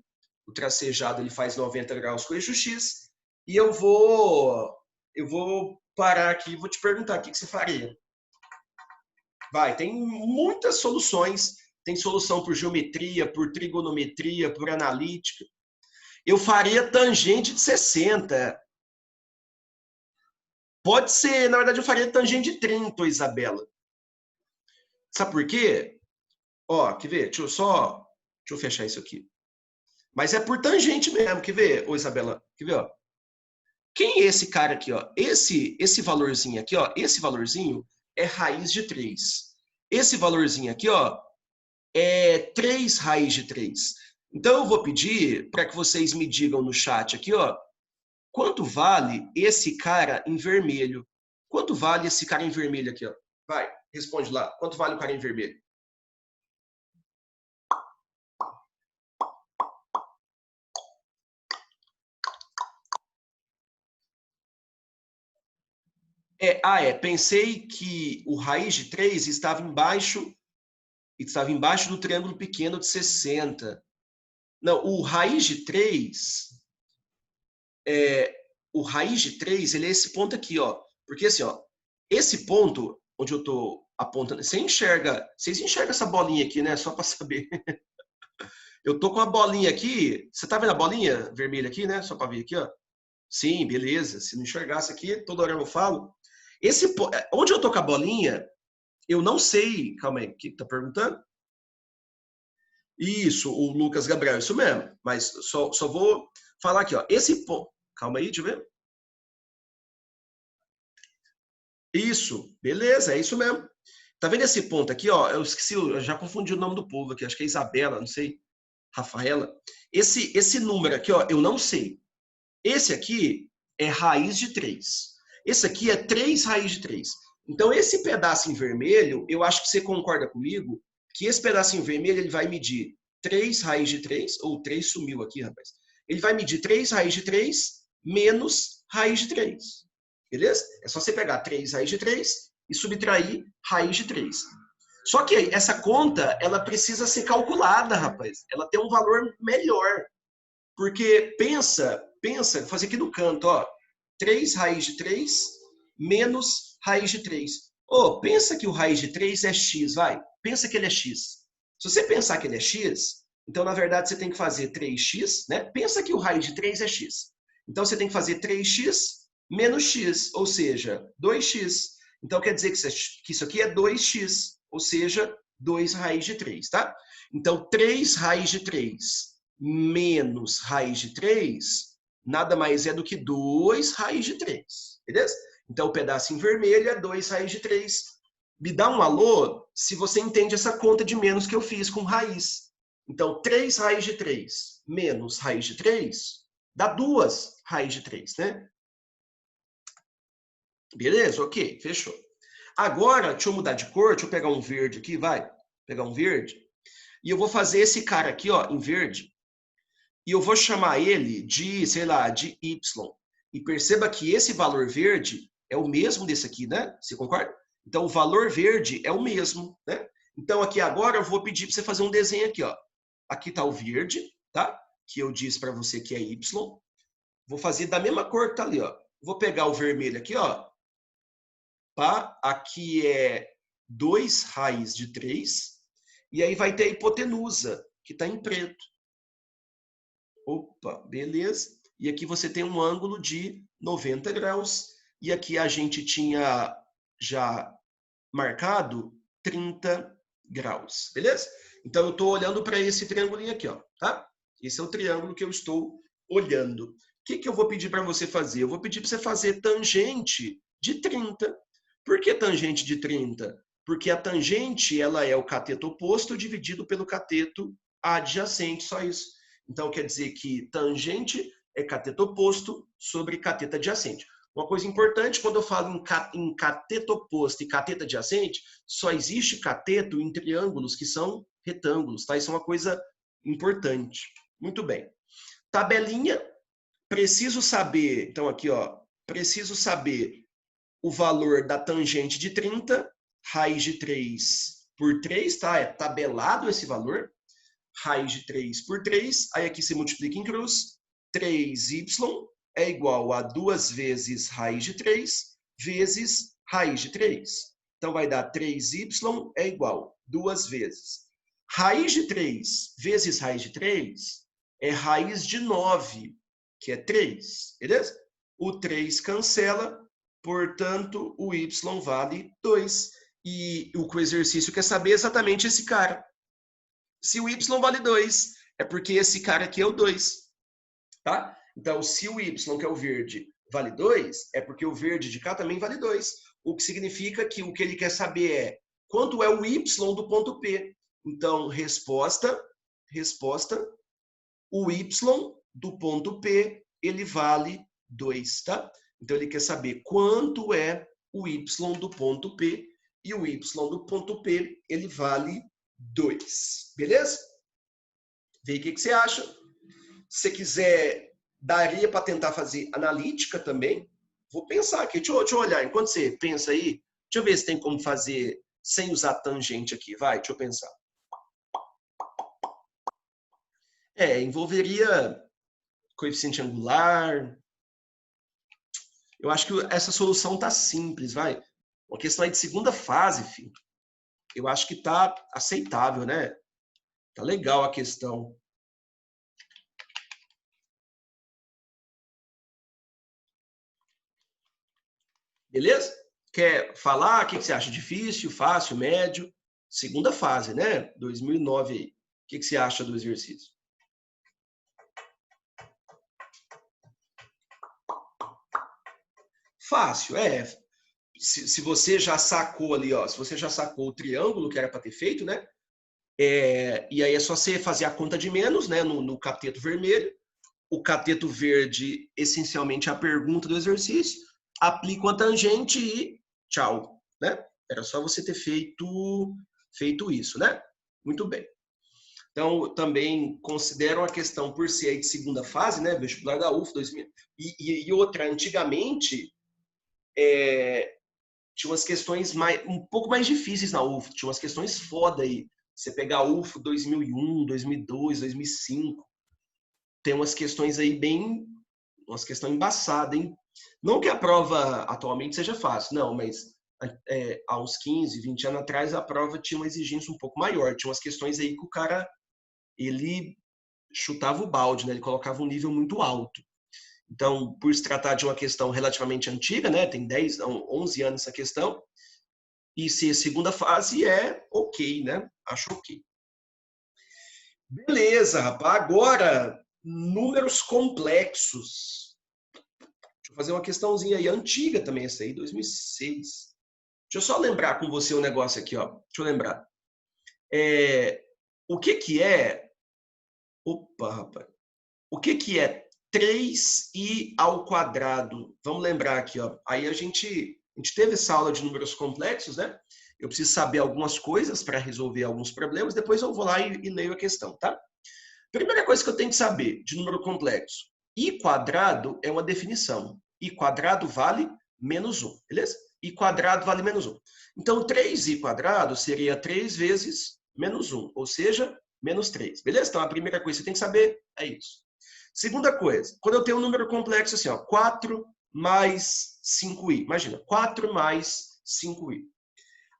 O tracejado, ele faz 90 graus com eixo X. E eu vou parar aqui e vou te perguntar o que você faria. Vai, tem muitas soluções. Tem solução por geometria, por trigonometria, por analítica. Eu faria tangente de 60. Pode ser, na verdade, eu faria tangente de 30, Isabela. Sabe por quê? Ó, quer ver? Deixa eu fechar isso aqui. Mas é por tangente mesmo, quer ver, ô Isabela? Quer ver, ó? Quem é esse cara aqui, ó? Esse valorzinho aqui, ó, esse valorzinho é raiz de 3. Esse valorzinho aqui, ó, é 3 raiz de 3. Então eu vou pedir para que vocês me digam no chat aqui, ó, quanto vale esse cara em vermelho? Quanto vale esse cara em vermelho aqui, ó? Vai, responde lá. Quanto vale o cara em vermelho? Pensei que o raiz de 3 estava embaixo do triângulo pequeno de 60. Não, o raiz de 3, ele é esse ponto aqui, ó. Porque assim, ó, esse ponto onde eu tô apontando, vocês enxergam essa bolinha aqui, né? Só para saber. Eu tô com a bolinha aqui, você tá vendo a bolinha vermelha aqui, né? Só para ver aqui, ó. Sim, beleza. Se não enxergasse aqui, toda hora eu falo. Onde eu tô com a bolinha, eu não sei. Calma aí, o que tá perguntando? Isso, o Lucas Gabriel, isso mesmo. Mas só vou falar aqui, ó. Esse ponto. Calma aí, deixa eu ver. Isso, beleza, é isso mesmo. Tá vendo esse ponto aqui, ó? Eu esqueci, eu já confundi o nome do povo aqui, acho que é Isabela, não sei, Rafaela. Esse número aqui, ó, eu não sei. Esse aqui é raiz de 3. Esse aqui é 3 raiz de 3. Então, esse pedaço em vermelho, eu acho que você concorda comigo, que esse pedacinho vermelho, ele vai medir 3 raiz de 3, ou 3 sumiu aqui, rapaz. Ele vai medir 3 raiz de 3 menos raiz de 3. Beleza? É só você pegar 3 raiz de 3 e subtrair raiz de 3. Só que essa conta, ela precisa ser calculada, rapaz. Ela tem um valor melhor. Porque pensa, vou fazer aqui no canto, ó. 3 raiz de 3 menos raiz de 3. Pensa que o raiz de 3 é x, vai. Pensa que ele é x. Se você pensar que ele é x, então, na verdade, você tem que fazer 3x, né? Pensa que o raiz de 3 é x. Então, você tem que fazer 3x menos x, ou seja, 2x. Então, quer dizer que isso aqui é 2x, ou seja, 2 raiz de 3, tá? Então, 3 raiz de 3 menos raiz de 3, nada mais é do que 2 raiz de 3, beleza? Então, o pedaço em vermelho é 2 raiz de 3. Me dá um alô se você entende essa conta de menos que eu fiz com raiz. Então, 3 raiz de 3 menos raiz de 3 dá 2 raiz de 3, né? Beleza? Ok, fechou. Agora, deixa eu mudar de cor, deixa eu pegar um verde aqui, vai. Pegar um verde. E eu vou fazer esse cara aqui, ó, em verde. E eu vou chamar ele de, sei lá, de Y. E perceba que esse valor verde é o mesmo desse aqui, né? Você concorda? Então, o valor verde é o mesmo, né? Então, aqui agora eu vou pedir para você fazer um desenho aqui, ó. Aqui está o verde, tá? Que eu disse para você que é Y. Vou fazer da mesma cor que tá ali, ó. Vou pegar o vermelho aqui, ó. Tá? Aqui é 2 raiz de 3. E aí vai ter a hipotenusa, que está em preto. Opa, beleza. E aqui você tem um ângulo de 90 graus. E aqui a gente tinha já marcado 30 graus, beleza? Então eu estou olhando para esse triângulo aqui, ó, tá? Esse é o triângulo que eu estou olhando. O que eu vou pedir para você fazer? Eu vou pedir para você fazer tangente de 30. Por que tangente de 30? Porque a tangente ela é o cateto oposto dividido pelo cateto adjacente, só isso. Então quer dizer que tangente é cateto oposto sobre cateto adjacente. Uma coisa importante, quando eu falo em cateto oposto e cateto adjacente, só existe cateto em triângulos que são retângulos, tá? Isso é uma coisa importante. Muito bem. Tabelinha, preciso saber, então aqui, ó, preciso saber o valor da tangente de 30, raiz de 3 por 3, tá? É tabelado esse valor. Raiz de 3 por 3, aí aqui você multiplica em cruz, 3y é igual a 2 vezes raiz de 3 vezes raiz de 3. Então vai dar 3y é igual a 2 vezes. Raiz de 3 vezes raiz de 3 é raiz de 9, que é 3, beleza? O 3 cancela, portanto, o y vale 2. E o que o exercício quer saber é exatamente esse cara. Se o y vale 2, é porque esse cara aqui é o 2, tá? Então, se o y, que é o verde, vale 2, é porque o verde de cá também vale 2. O que significa que o que ele quer saber é quanto é o y do ponto P. Então, resposta, o y do ponto P, ele vale 2, tá? Então, ele quer saber quanto é o y do ponto P, e o y do ponto P, ele vale 2, beleza? Vê aí o que você acha. Se você quiser, daria para tentar fazer analítica também. Vou pensar aqui, deixa eu olhar. Enquanto você pensa aí, deixa eu ver se tem como fazer sem usar tangente aqui. Vai, deixa eu pensar. Envolveria coeficiente angular. Eu acho que essa solução tá simples, vai. Uma questão aí de segunda fase, filho. Eu acho que tá aceitável, né? Tá legal a questão. Beleza? Quer falar? O que você acha? Difícil, fácil, médio? Segunda fase, né? 2009 aí. O que você acha do exercício? Fácil, Se você já sacou ali, ó, se você já sacou o triângulo que era para ter feito, né? E aí é só você fazer a conta de menos, né? No cateto vermelho. O cateto verde, essencialmente, é a pergunta do exercício. Aplica uma tangente e tchau, né? Era só você ter feito isso, né? Muito bem. Então, também considero a questão por ser aí de segunda fase, né? Vestibular da UF 2000. E outra, antigamente, tinha umas questões um pouco mais difíceis na UF. Tinha umas questões foda aí. Você pegar a UF 2001, 2002, 2005. Tem umas questões aí umas questões embaçadas, hein? Não que a prova atualmente seja fácil, não, mas há uns 15, 20 anos atrás a prova tinha uma exigência um pouco maior. Tinha umas questões aí que o cara, ele chutava o balde, né? Ele colocava um nível muito alto. Então, por se tratar de uma questão relativamente antiga, né? Tem 10, 11 anos essa questão, e se a segunda fase é ok, né? Acho ok. Beleza, rapaz. Agora, números complexos. Deixa eu fazer uma questãozinha aí, antiga também essa aí, 2006. Deixa eu só lembrar com você um negócio aqui, ó. Deixa eu lembrar. O que é... Opa, rapaz. O que é 3i ao quadrado? Vamos lembrar aqui, ó. Aí a gente teve essa aula de números complexos, né? Eu preciso saber algumas coisas para resolver alguns problemas, depois eu vou lá e leio a questão, tá? Primeira coisa que eu tenho que saber de número complexo. I quadrado é uma definição. I quadrado vale menos 1, beleza? I quadrado vale menos 1. Então, 3i quadrado seria 3 vezes menos 1, ou seja, menos 3, beleza? Então, a primeira coisa que você tem que saber é isso. Segunda coisa, quando eu tenho um número complexo assim, ó, 4 mais 5i. Imagina, 4 mais 5i.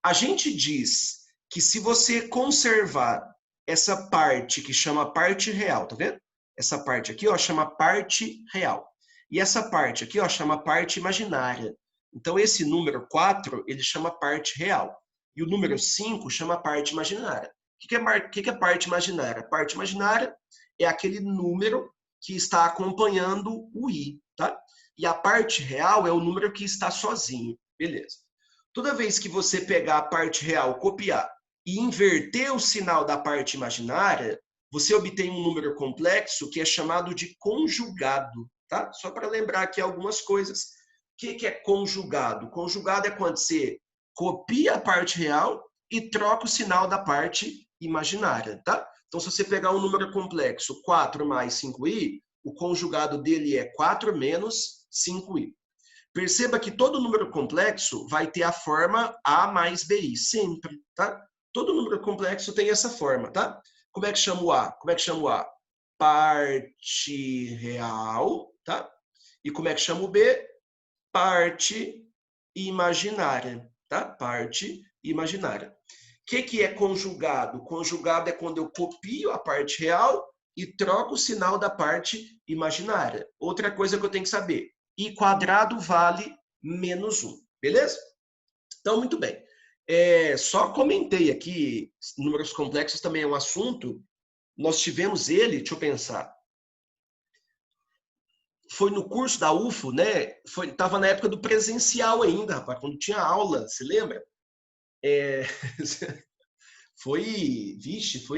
A gente diz que se você conservar essa parte que chama parte real, tá vendo? Essa parte aqui, ó, chama parte real. E essa parte aqui, ó, chama parte imaginária. Então, esse número 4, ele chama parte real. E o número 5 chama parte imaginária. O que é parte imaginária? Parte imaginária é aquele número que está acompanhando o i, tá? E a parte real é o número que está sozinho. Beleza. Toda vez que você pegar a parte real, copiar e inverter o sinal da parte imaginária, você obtém um número complexo que é chamado de conjugado, tá? Só para lembrar aqui algumas coisas. O que é conjugado? Conjugado é quando você copia a parte real e troca o sinal da parte imaginária, tá? Então, se você pegar um número complexo, 4 mais 5i, o conjugado dele é 4 menos 5i. Perceba que todo número complexo vai ter a forma A mais BI, sempre, tá? Todo número complexo tem essa forma, tá? Como é que chama o A? Como é que chama o A? Parte real, tá? E como é que chama o B? Parte imaginária, tá? Parte imaginária. O que é conjugado? Conjugado é quando eu copio a parte real e troco o sinal da parte imaginária. Outra coisa que eu tenho que saber, i quadrado vale menos 1, beleza? Então, muito bem. Só comentei aqui, números complexos também é um assunto, nós tivemos ele, deixa eu pensar, foi no curso da UFO, né? Tava na época do presencial ainda, rapaz, quando tinha aula, se lembra? Foi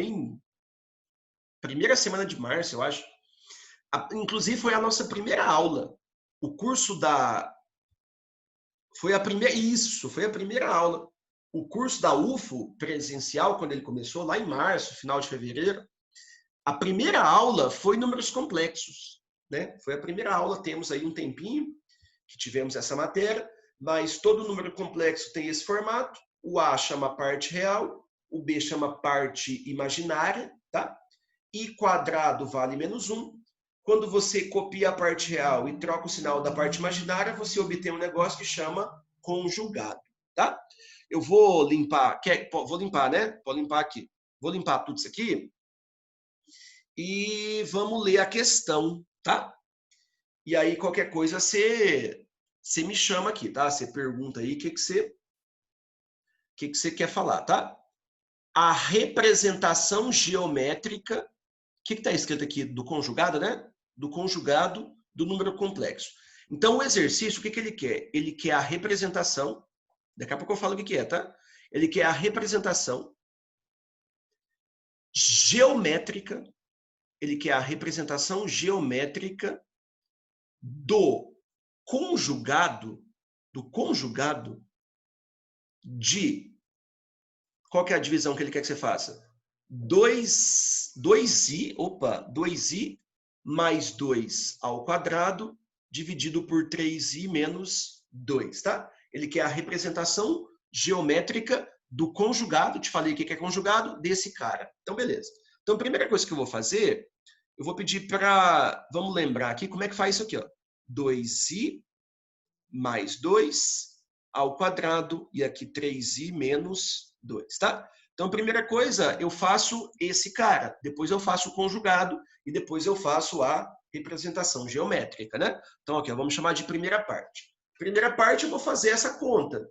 em primeira semana de março, eu acho. Inclusive, foi a nossa primeira aula. O curso da... Foi a primeira aula. O curso da UFO presencial, quando ele começou, lá em março, final de fevereiro, a primeira aula foi números complexos, né? Foi a primeira aula, temos aí um tempinho que tivemos essa matéria, mas todo número complexo tem esse formato. O A chama parte real, o B chama parte imaginária, tá? I quadrado vale menos 1. Quando você copia a parte real e troca o sinal da parte imaginária, você obtém um negócio que chama conjugado, tá? Eu vou limpar, vou limpar, né? Vou limpar aqui. Vou limpar tudo isso aqui e vamos ler a questão, tá? E aí, qualquer coisa, você me chama aqui, tá? Você pergunta aí o que você quer falar, tá? A representação geométrica, o que está escrito aqui? Do conjugado, né? Do conjugado do número complexo. Então, o exercício, o que ele quer? Ele quer a representação, daqui a pouco eu falo o que é, tá? Ele quer a representação geométrica, ele quer a representação geométrica do conjugado de... Qual que é a divisão que ele quer que você faça? 2i mais 2 ao quadrado dividido por 3i menos 2, tá? Ele quer a representação geométrica do conjugado, te falei o que é conjugado, desse cara. Então, beleza. Então, a primeira coisa que eu vou fazer, eu vou pedir para... Vamos lembrar aqui como é que faz isso aqui, ó. 2i mais 2 ao quadrado e aqui 3i menos 2, tá? Então, a primeira coisa, eu faço esse cara, depois eu faço o conjugado e depois eu faço a representação geométrica, né? Então, aqui, vamos chamar de primeira parte. Primeira parte, eu vou fazer essa conta.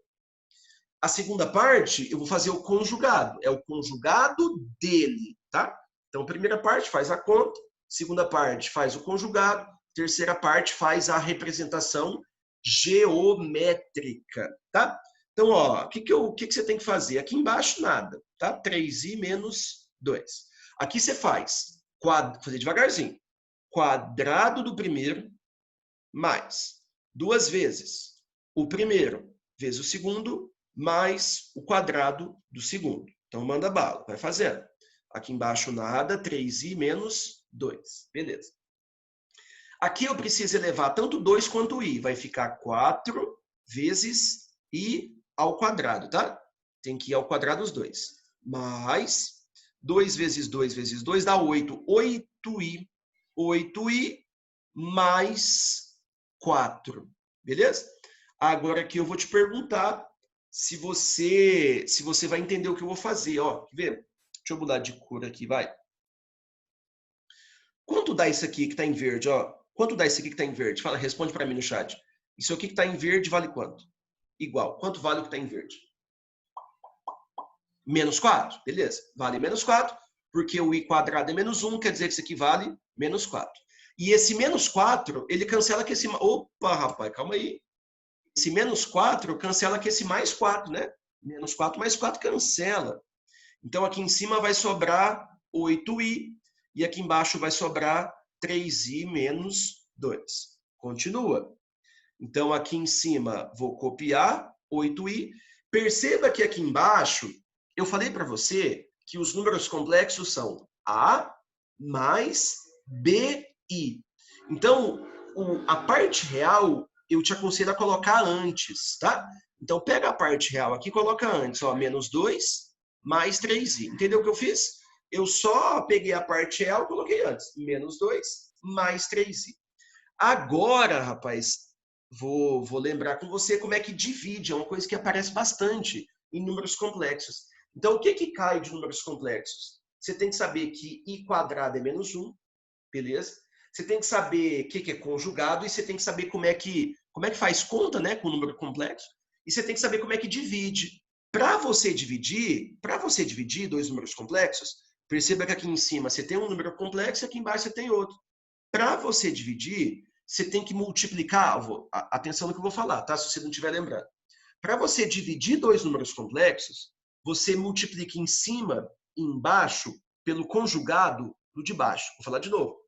A segunda parte, eu vou fazer o conjugado. É o conjugado dele, tá? Então, primeira parte, faz a conta. Segunda parte, faz o conjugado. Terceira parte, faz a representação geométrica, tá? Então, ó, o que você tem que fazer? Aqui embaixo, nada, tá? 3i menos 2. Aqui você faz, vou fazer devagarzinho, quadrado do primeiro mais 2 vezes o primeiro vezes o segundo mais o quadrado do segundo. Então, manda bala, vai fazendo. Aqui embaixo, nada, 3i menos 2. Beleza. Aqui eu preciso elevar tanto 2 quanto i. Vai ficar 4 vezes i ao quadrado, tá? Tem que ir ao quadrado os dois. Mais 2 vezes 2 vezes 2 dá 8. 8i 8i mais 4. Beleza? Agora aqui eu vou te perguntar se você vai entender o que eu vou fazer. Ó, quer ver? Deixa eu mudar de cor aqui, vai. Quanto dá isso aqui que está em verde? Ó? Quanto dá isso aqui que está em verde? Fala, responde para mim no chat. Isso aqui que está em verde vale quanto? Igual. Quanto vale o que está em verde? Menos 4. Beleza. Vale menos 4, porque o i quadrado é menos 1, quer dizer que isso aqui vale menos 4. E esse menos 4, ele cancela com esse... Opa, rapaz, calma aí. Esse menos 4 cancela com esse mais 4, né? Menos 4 mais 4 cancela. Então, aqui em cima vai sobrar 8i, e aqui embaixo vai sobrar 3i menos 2. Continua. Então, aqui em cima, vou copiar 8i. Perceba que aqui embaixo, eu falei para você que os números complexos são a mais bi. Então, a parte real, eu te aconselho a colocar antes, tá? Então, pega a parte real aqui e coloca antes, ó, menos 2 mais 3i. Entendeu o que eu fiz? Eu só peguei a parte real e coloquei antes. Menos 2 mais 3i. Agora, rapaz, vou lembrar com você como é que divide. É uma coisa que aparece bastante em números complexos. Então, o que cai de números complexos? Você tem que saber que i quadrado é menos 1, beleza? Você tem que saber o que é conjugado e você tem que saber como é que faz conta, né, com o número complexo. E você tem que saber como é que divide. Para você dividir dois números complexos, perceba que aqui em cima você tem um número complexo e aqui embaixo você tem outro. Para você dividir, você tem que multiplicar. Atenção no que eu vou falar, tá? Se você não estiver lembrando. Para você dividir dois números complexos, você multiplica em cima e embaixo pelo conjugado do de baixo. Vou falar de novo.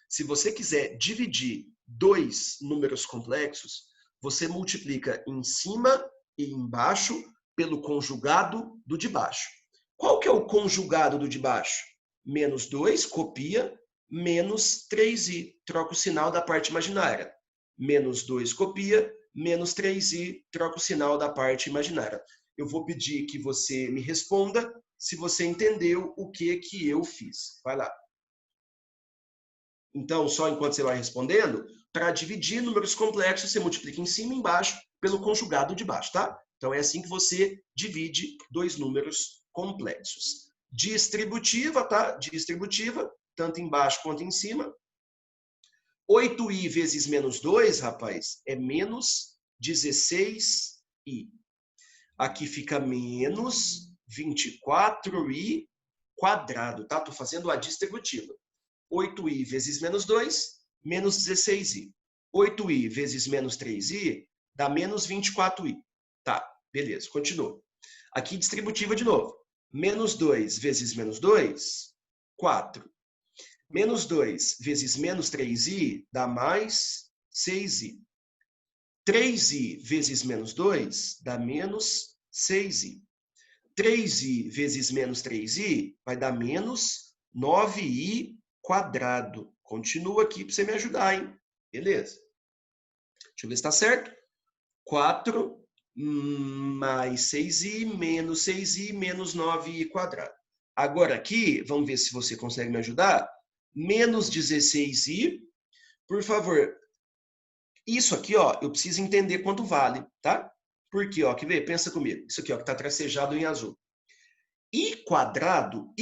Se você quiser dividir dois números complexos, você multiplica em cima e embaixo pelo conjugado do de baixo. Qual que é o conjugado do de baixo? Menos 2, copia, menos 3i. Troca o sinal da parte imaginária. Menos 2, copia, menos 3i. Troca o sinal da parte imaginária. Eu vou pedir que você me responda se você entendeu o que eu fiz. Vai lá. Então, só enquanto você vai respondendo, para dividir números complexos, você multiplica em cima e embaixo pelo conjugado de baixo, tá? Então, é assim que você divide dois números complexos. Distributiva, tá? Distributiva, tanto embaixo quanto em cima. 8i vezes menos 2, rapaz, é menos 16i. Aqui fica menos 24i quadrado, tá? Estou fazendo a distributiva. 8i vezes menos 2, menos 16i. 8i vezes menos 3i dá menos 24i. Tá, beleza, continua. Aqui distributiva de novo. Menos 2 vezes menos 2, 4. Menos 2 vezes menos 3i dá mais 6i. 3i vezes menos 2 dá menos 6i. 3i vezes menos 3i vai dar menos 9i quadrado. Continua aqui para você me ajudar, hein? Beleza. Deixa eu ver se está certo. 4 mais 6i menos 6i menos 9i quadrado. Agora aqui, vamos ver se você consegue me ajudar. Menos 16i. Por favor, isso aqui, ó, eu preciso entender quanto vale, tá? Porque, ó, quer ver? Pensa comigo. Isso aqui, ó, que está tracejado em azul. I quadrado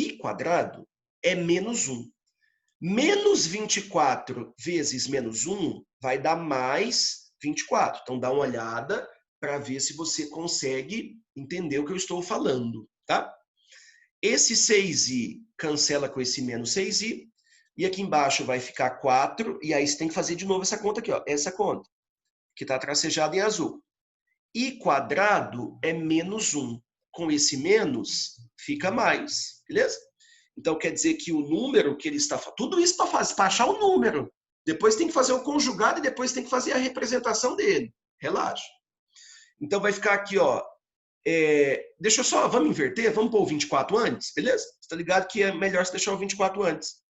é menos 1. Menos 24 vezes menos 1 vai dar mais 24. Então, dá uma olhada para ver se você consegue entender o que eu estou falando, tá? Esse 6i cancela com esse menos 6i. E aqui embaixo vai ficar 4. E aí você tem que fazer de novo essa conta aqui, ó. Essa conta, que está tracejada em azul. I quadrado é menos 1. Com esse menos, fica mais. Beleza? Então, quer dizer que o número que ele está... Tudo isso para achar o número. Depois tem que fazer o conjugado e depois tem que fazer a representação dele. Relaxa. Então, vai ficar aqui, ó. Deixa eu só... Vamos inverter? Vamos pôr o 24 antes? Beleza? Você está ligado que é melhor você deixar o 24 antes.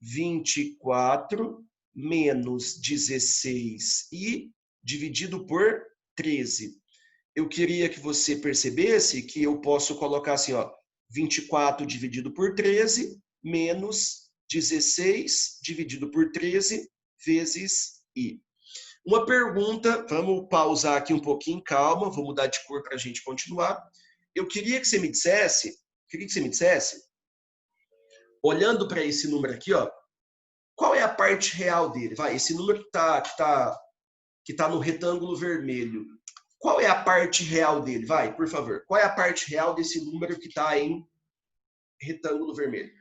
24 menos 16i dividido por 13. Eu queria que você percebesse que eu posso colocar assim, ó. 24 dividido por 13 menos 16 dividido por 13 vezes I. Uma pergunta, vamos pausar aqui um pouquinho, calma, vou mudar de cor para a gente continuar. Eu queria que você me dissesse, olhando para esse número aqui, ó, qual é a parte real dele? Vai, esse número que tá no retângulo vermelho. Qual é a parte real dele? Vai, por favor. Qual é a parte real desse número que está em retângulo vermelho?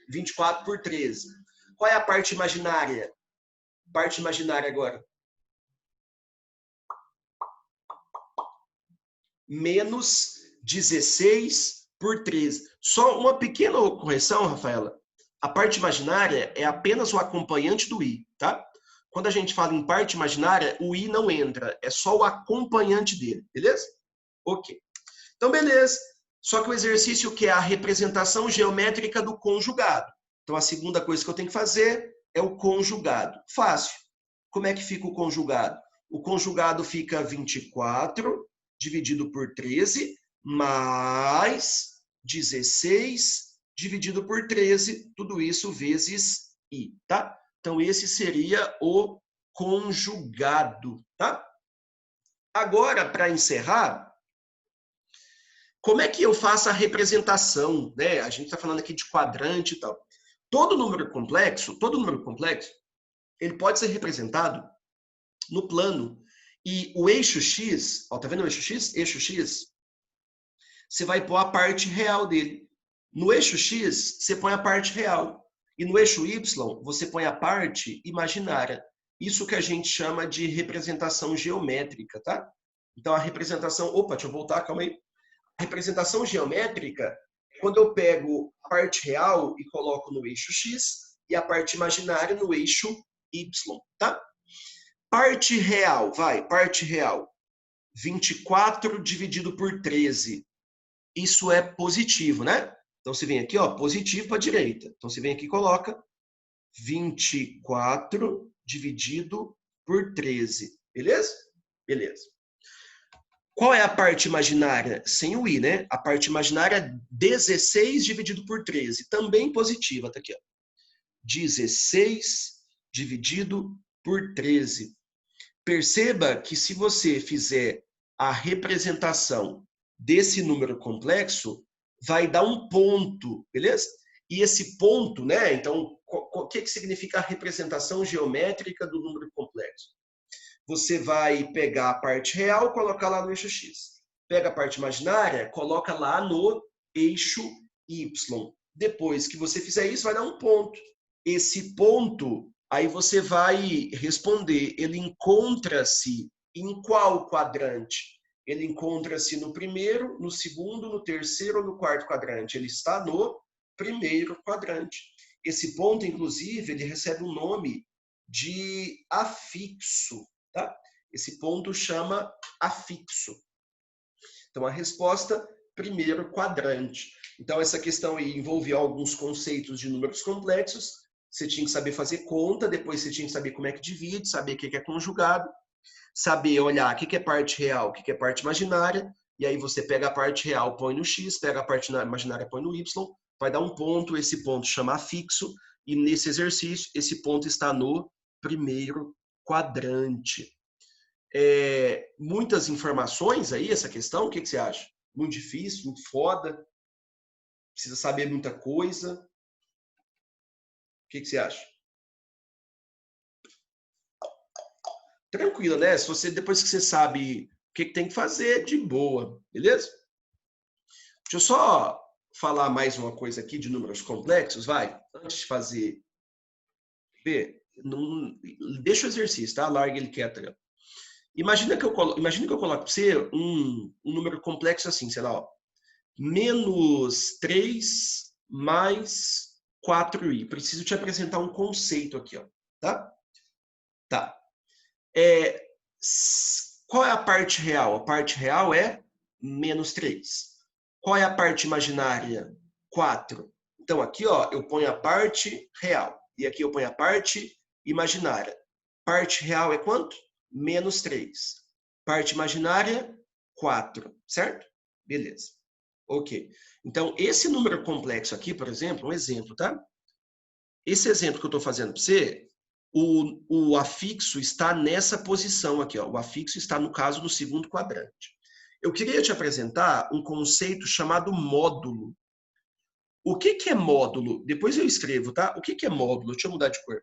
24 por 13. Qual é a parte imaginária? Parte imaginária agora. Menos 16 por 13. Só uma pequena correção, Rafaela. A parte imaginária é apenas o acompanhante do I, tá? Quando a gente fala em parte imaginária, o I não entra, é só o acompanhante dele, beleza? Ok. Então, beleza. Só que o exercício que é a representação geométrica do conjugado. Então, a segunda coisa que eu tenho que fazer é o conjugado. Fácil. Como é que fica o conjugado? O conjugado fica 24 dividido por 13 mais 16 dividido por 13, tudo isso vezes I, tá? Então, esse seria o conjugado, tá? Agora, para encerrar, como é que eu faço a representação, né? A gente está falando aqui de quadrante e tal. Todo número complexo, ele pode ser representado no plano. E o eixo X, ó, tá vendo o eixo X? Eixo X, você vai pôr a parte real dele. No eixo X, você põe a parte real. E no eixo Y, você põe a parte imaginária. Isso que a gente chama de representação geométrica, tá? Então, a representação... Opa, deixa eu voltar, calma aí. A representação geométrica é quando eu pego a parte real e coloco no eixo X e a parte imaginária no eixo Y, tá? Parte real, vai, parte real. 24 dividido por 13. Isso é positivo, né? Então, você vem aqui, ó, positivo para a direita. Então, você vem aqui e coloca 24 dividido por 13. Beleza? Beleza. Qual é a parte imaginária? Sem o I, né? A parte imaginária é 16 dividido por 13. Também positiva, tá aqui, ó. 16 dividido por 13. Perceba que se você fizer a representação desse número complexo, vai dar um ponto, beleza? E esse ponto, né? Então, o que significa a representação geométrica do número complexo? Você vai pegar a parte real e colocar lá no eixo X. Pega a parte imaginária, coloca lá no eixo Y. Depois que você fizer isso, vai dar um ponto. Esse ponto, aí você vai responder, ele encontra-se em qual quadrante? Ele encontra-se no primeiro, no segundo, no terceiro ou no quarto quadrante? Ele está no primeiro quadrante. Esse ponto, inclusive, ele recebe um nome de afixo, tá? Esse ponto chama afixo. Então, a resposta, primeiro quadrante. Então, essa questão aí envolvia alguns conceitos de números complexos. Você tinha que saber fazer conta, depois você tinha que saber como é que divide, saber o que é conjugado, saber olhar o que é parte real, o que é parte imaginária, e aí você pega a parte real, põe no X, pega a parte imaginária, põe no Y, vai dar um ponto, esse ponto chama afixo, e nesse exercício, esse ponto está no primeiro quadrante. Muitas informações aí, essa questão, o que você acha? Muito difícil, muito foda, precisa saber muita coisa. O que você acha? Tranquilo, né? Se você, depois que você sabe o que tem que fazer, de boa, beleza? Deixa eu só falar mais uma coisa aqui de números complexos, vai? Antes de fazer... Deixa o exercício, tá? Larga ele quieto. Imagina que eu coloco para você um número complexo assim, sei lá, ó, menos 3 mais 4i. Preciso te apresentar um conceito aqui, ó, tá? Tá. Qual é a parte real? A parte real é menos 3. Qual é a parte imaginária? 4. Então, aqui, ó, eu ponho a parte real. E aqui eu ponho a parte imaginária. Parte real é quanto? Menos 3. Parte imaginária, 4. Certo? Beleza. Ok. Então, esse número complexo aqui, por exemplo, um exemplo, tá? esse exemplo que eu estou fazendo para você, o afixo está nessa posição aqui, ó. O afixo está, no caso, no segundo quadrante. Eu queria te apresentar um conceito chamado módulo. O que é módulo? Depois eu escrevo, tá? O que é módulo? Deixa eu mudar de cor.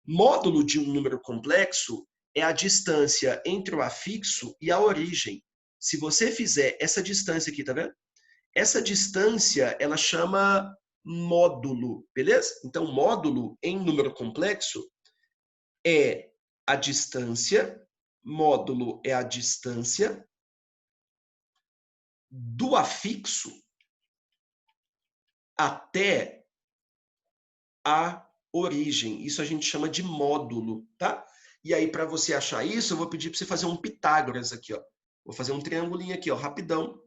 Módulo de um número complexo é a distância entre o afixo e a origem. Se você fizer essa distância aqui, tá vendo? Essa distância, ela chama módulo, beleza? Então, módulo em número complexo é a distância, módulo é a distância do afixo até a origem. Isso a gente chama de módulo, tá? E aí, para você achar isso, eu vou pedir para você fazer um Pitágoras aqui, ó. Vou fazer um triangulinho aqui, ó, rapidão.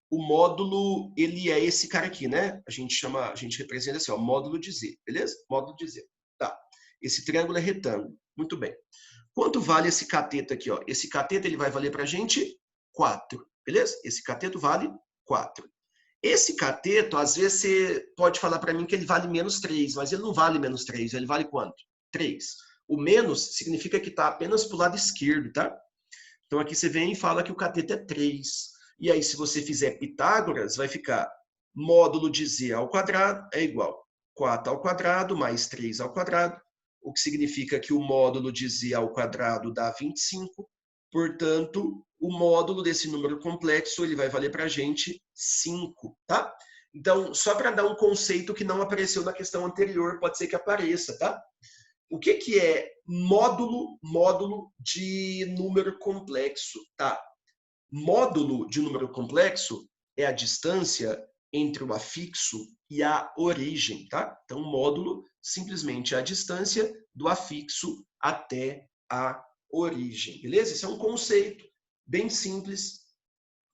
O módulo, ele é esse cara aqui, né? A gente representa assim, ó, módulo de Z, beleza? Módulo de Z. Tá. Esse triângulo é retângulo. Muito bem. Quanto vale esse cateto aqui, ó? Esse cateto, ele vai valer pra gente 4, beleza? Esse cateto vale 4. Esse cateto, às vezes você pode falar para mim que ele vale menos 3, mas ele não vale menos 3, ele vale quanto? 3. O menos significa que está apenas para o lado esquerdo, tá? Então aqui você vem e fala que o cateto é 3. E aí, se você fizer Pitágoras, vai ficar módulo de Z ao quadrado é igual 4 ao quadrado mais 3 ao quadrado, o que significa que o módulo de Z ao quadrado dá 25. Portanto, o módulo desse número complexo ele vai valer para a gente 5, tá? Então, só para dar um conceito que não apareceu na questão anterior, pode ser que apareça, tá? O que é módulo de número complexo, tá? Módulo de número complexo é a distância entre o afixo e a origem, tá? Então, módulo simplesmente é a distância do afixo até a origem, beleza? Esse é um conceito bem simples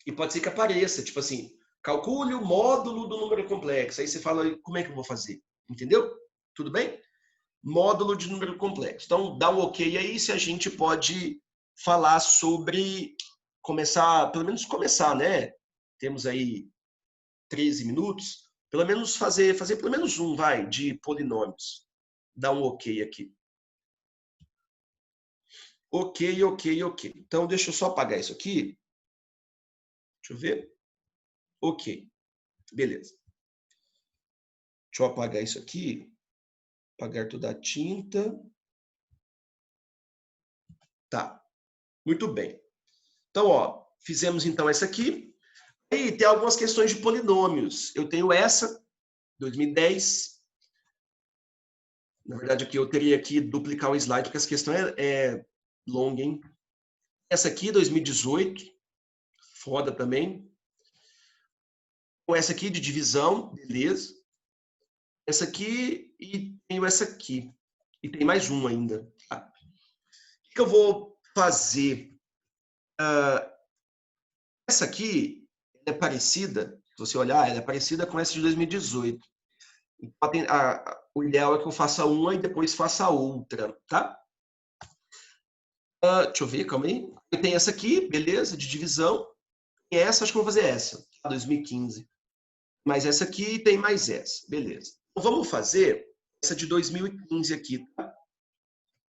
e pode ser que apareça, tipo assim, calcule o módulo do número complexo. Aí você fala, como é que eu vou fazer? Entendeu? Tudo bem? Módulo de número complexo. Então, dá um ok aí se a gente pode falar sobre começar, pelo menos começar, né? Temos aí 13 minutos. Pelo menos fazer pelo menos um, vai, de polinômios. Dá um ok aqui. Ok, ok, ok. Então, deixa eu só apagar isso aqui. Deixa eu ver. Ok. Beleza. Deixa eu apagar isso aqui. Apagar toda a tinta. Tá. Muito bem. Então, ó, fizemos então essa aqui. E tem algumas questões de polinômios. Eu tenho essa, 2010. Na verdade, aqui eu teria que duplicar o slide, porque essa questão é longa, hein? Essa aqui, 2018. Foda também. Com essa aqui de divisão, beleza. Essa aqui e tenho essa aqui. E tem mais uma ainda. Tá? O que eu vou fazer? Essa aqui é parecida, se você olhar, ela é parecida com essa de 2018. O ideal é que eu faça uma e depois faça a outra, tá? Deixa eu ver, calma aí. Eu tenho essa aqui, beleza, de divisão. E essa, acho que eu vou fazer essa, 2015. Mas essa aqui tem mais essa, beleza. Então, vamos fazer essa de 2015 aqui, tá?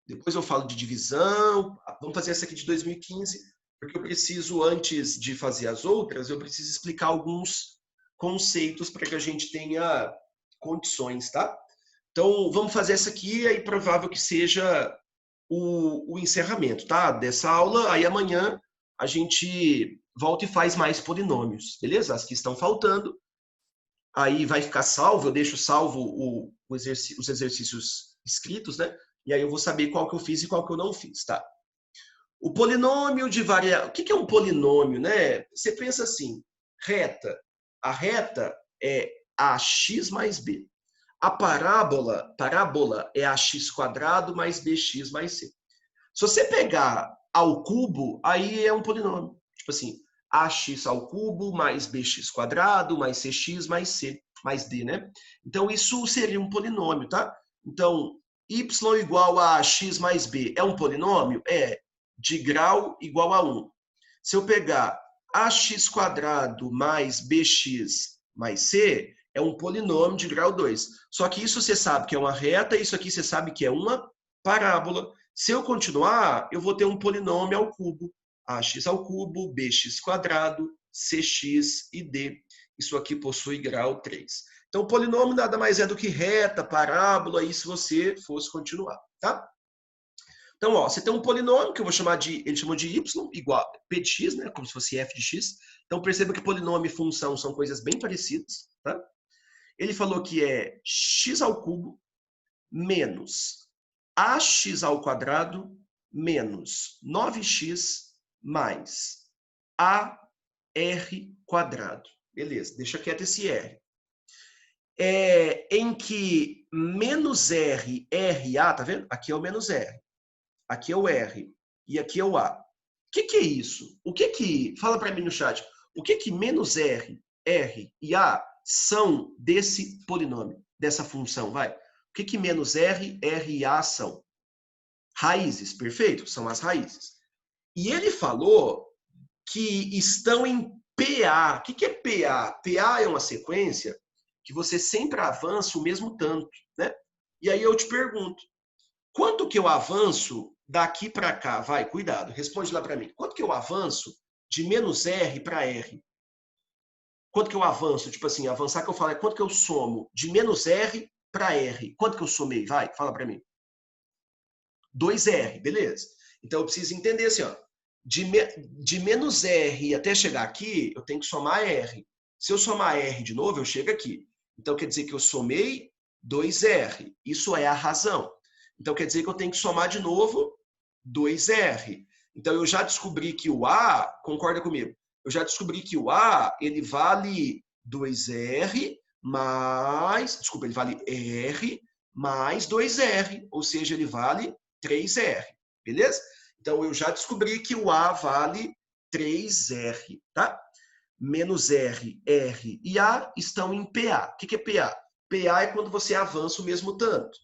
Depois eu falo de divisão. Vamos fazer essa aqui de 2015, porque eu preciso, antes de fazer as outras, eu preciso explicar alguns conceitos para que a gente tenha condições, tá? Então, vamos fazer essa aqui, é provável que seja o encerramento, tá? Dessa aula. Aí amanhã a gente volta e faz mais polinômios, beleza? As que estão faltando. Aí vai ficar salvo, eu deixo salvo os exercícios escritos, né? E aí eu vou saber qual que eu fiz e qual que eu não fiz, tá? O polinômio de variável... O que é um polinômio, né? Você pensa assim, reta. A reta é ax mais b. A parábola é ax² mais bx mais c. Se você pegar ao cubo, aí é um polinômio. Tipo assim, ax ao cubo mais bx² mais cx mais c mais d, né? Então, isso seria um polinômio, tá? Então, y igual a x mais b é um polinômio? É, de grau igual a 1. Se eu pegar ax² mais bx mais c, É um polinômio de grau 2. Só que isso você sabe que é uma reta, isso aqui você sabe que é uma parábola. Se eu continuar, eu vou ter um polinômio ao cubo. Ax ao cubo, bx quadrado, cx e d. Isso aqui possui grau 3. Então, o polinômio nada mais é do que reta, parábola, aí se você fosse continuar, tá? Então, ó, você tem um polinômio que eu vou chamar de, ele chamou de y, igual a p de x, né? Como se fosse f de x. Então, perceba que polinômio e função são coisas bem parecidas, tá? Ele falou que é x ao cubo menos ax ao quadrado menos 9x mais ar quadrado. Beleza, deixa quieto esse r. Em que menos r, ra, tá vendo? Aqui é o menos r. Aqui é o r. E aqui é o a. O que é isso? Fala para mim no chat. O que menos r, e a são desse polinômio, dessa função, vai? O que menos r, e a são? Raízes, perfeito? São as raízes. E ele falou que estão em PA. O que é PA? PA é uma sequência que você sempre avança o mesmo tanto, né? E aí eu te pergunto, quanto que eu avanço daqui para cá? Vai, cuidado, responde lá para mim. Quanto que eu avanço de menos R para R? Quanto que eu avanço? Tipo assim, avançar que eu falo é quanto que eu somo de menos R para R? Quanto que eu somei? Vai, fala para mim. 2R, beleza. Então eu preciso entender assim, ó. De menos R até chegar aqui, eu tenho que somar R. Se eu somar R de novo, eu chego aqui. Então quer dizer que eu somei 2R. Isso é a razão. Então quer dizer que eu tenho que somar de novo 2R. Então eu já descobri que o A, concorda comigo? Eu já descobri que o A, ele vale 2R mais, desculpa, ele vale R mais 2R, ou seja, ele vale 3R, beleza? Então eu já descobri que o A vale 3R, tá? Menos R, R e A estão em PA. O que é PA? PA é quando você avança o mesmo tanto.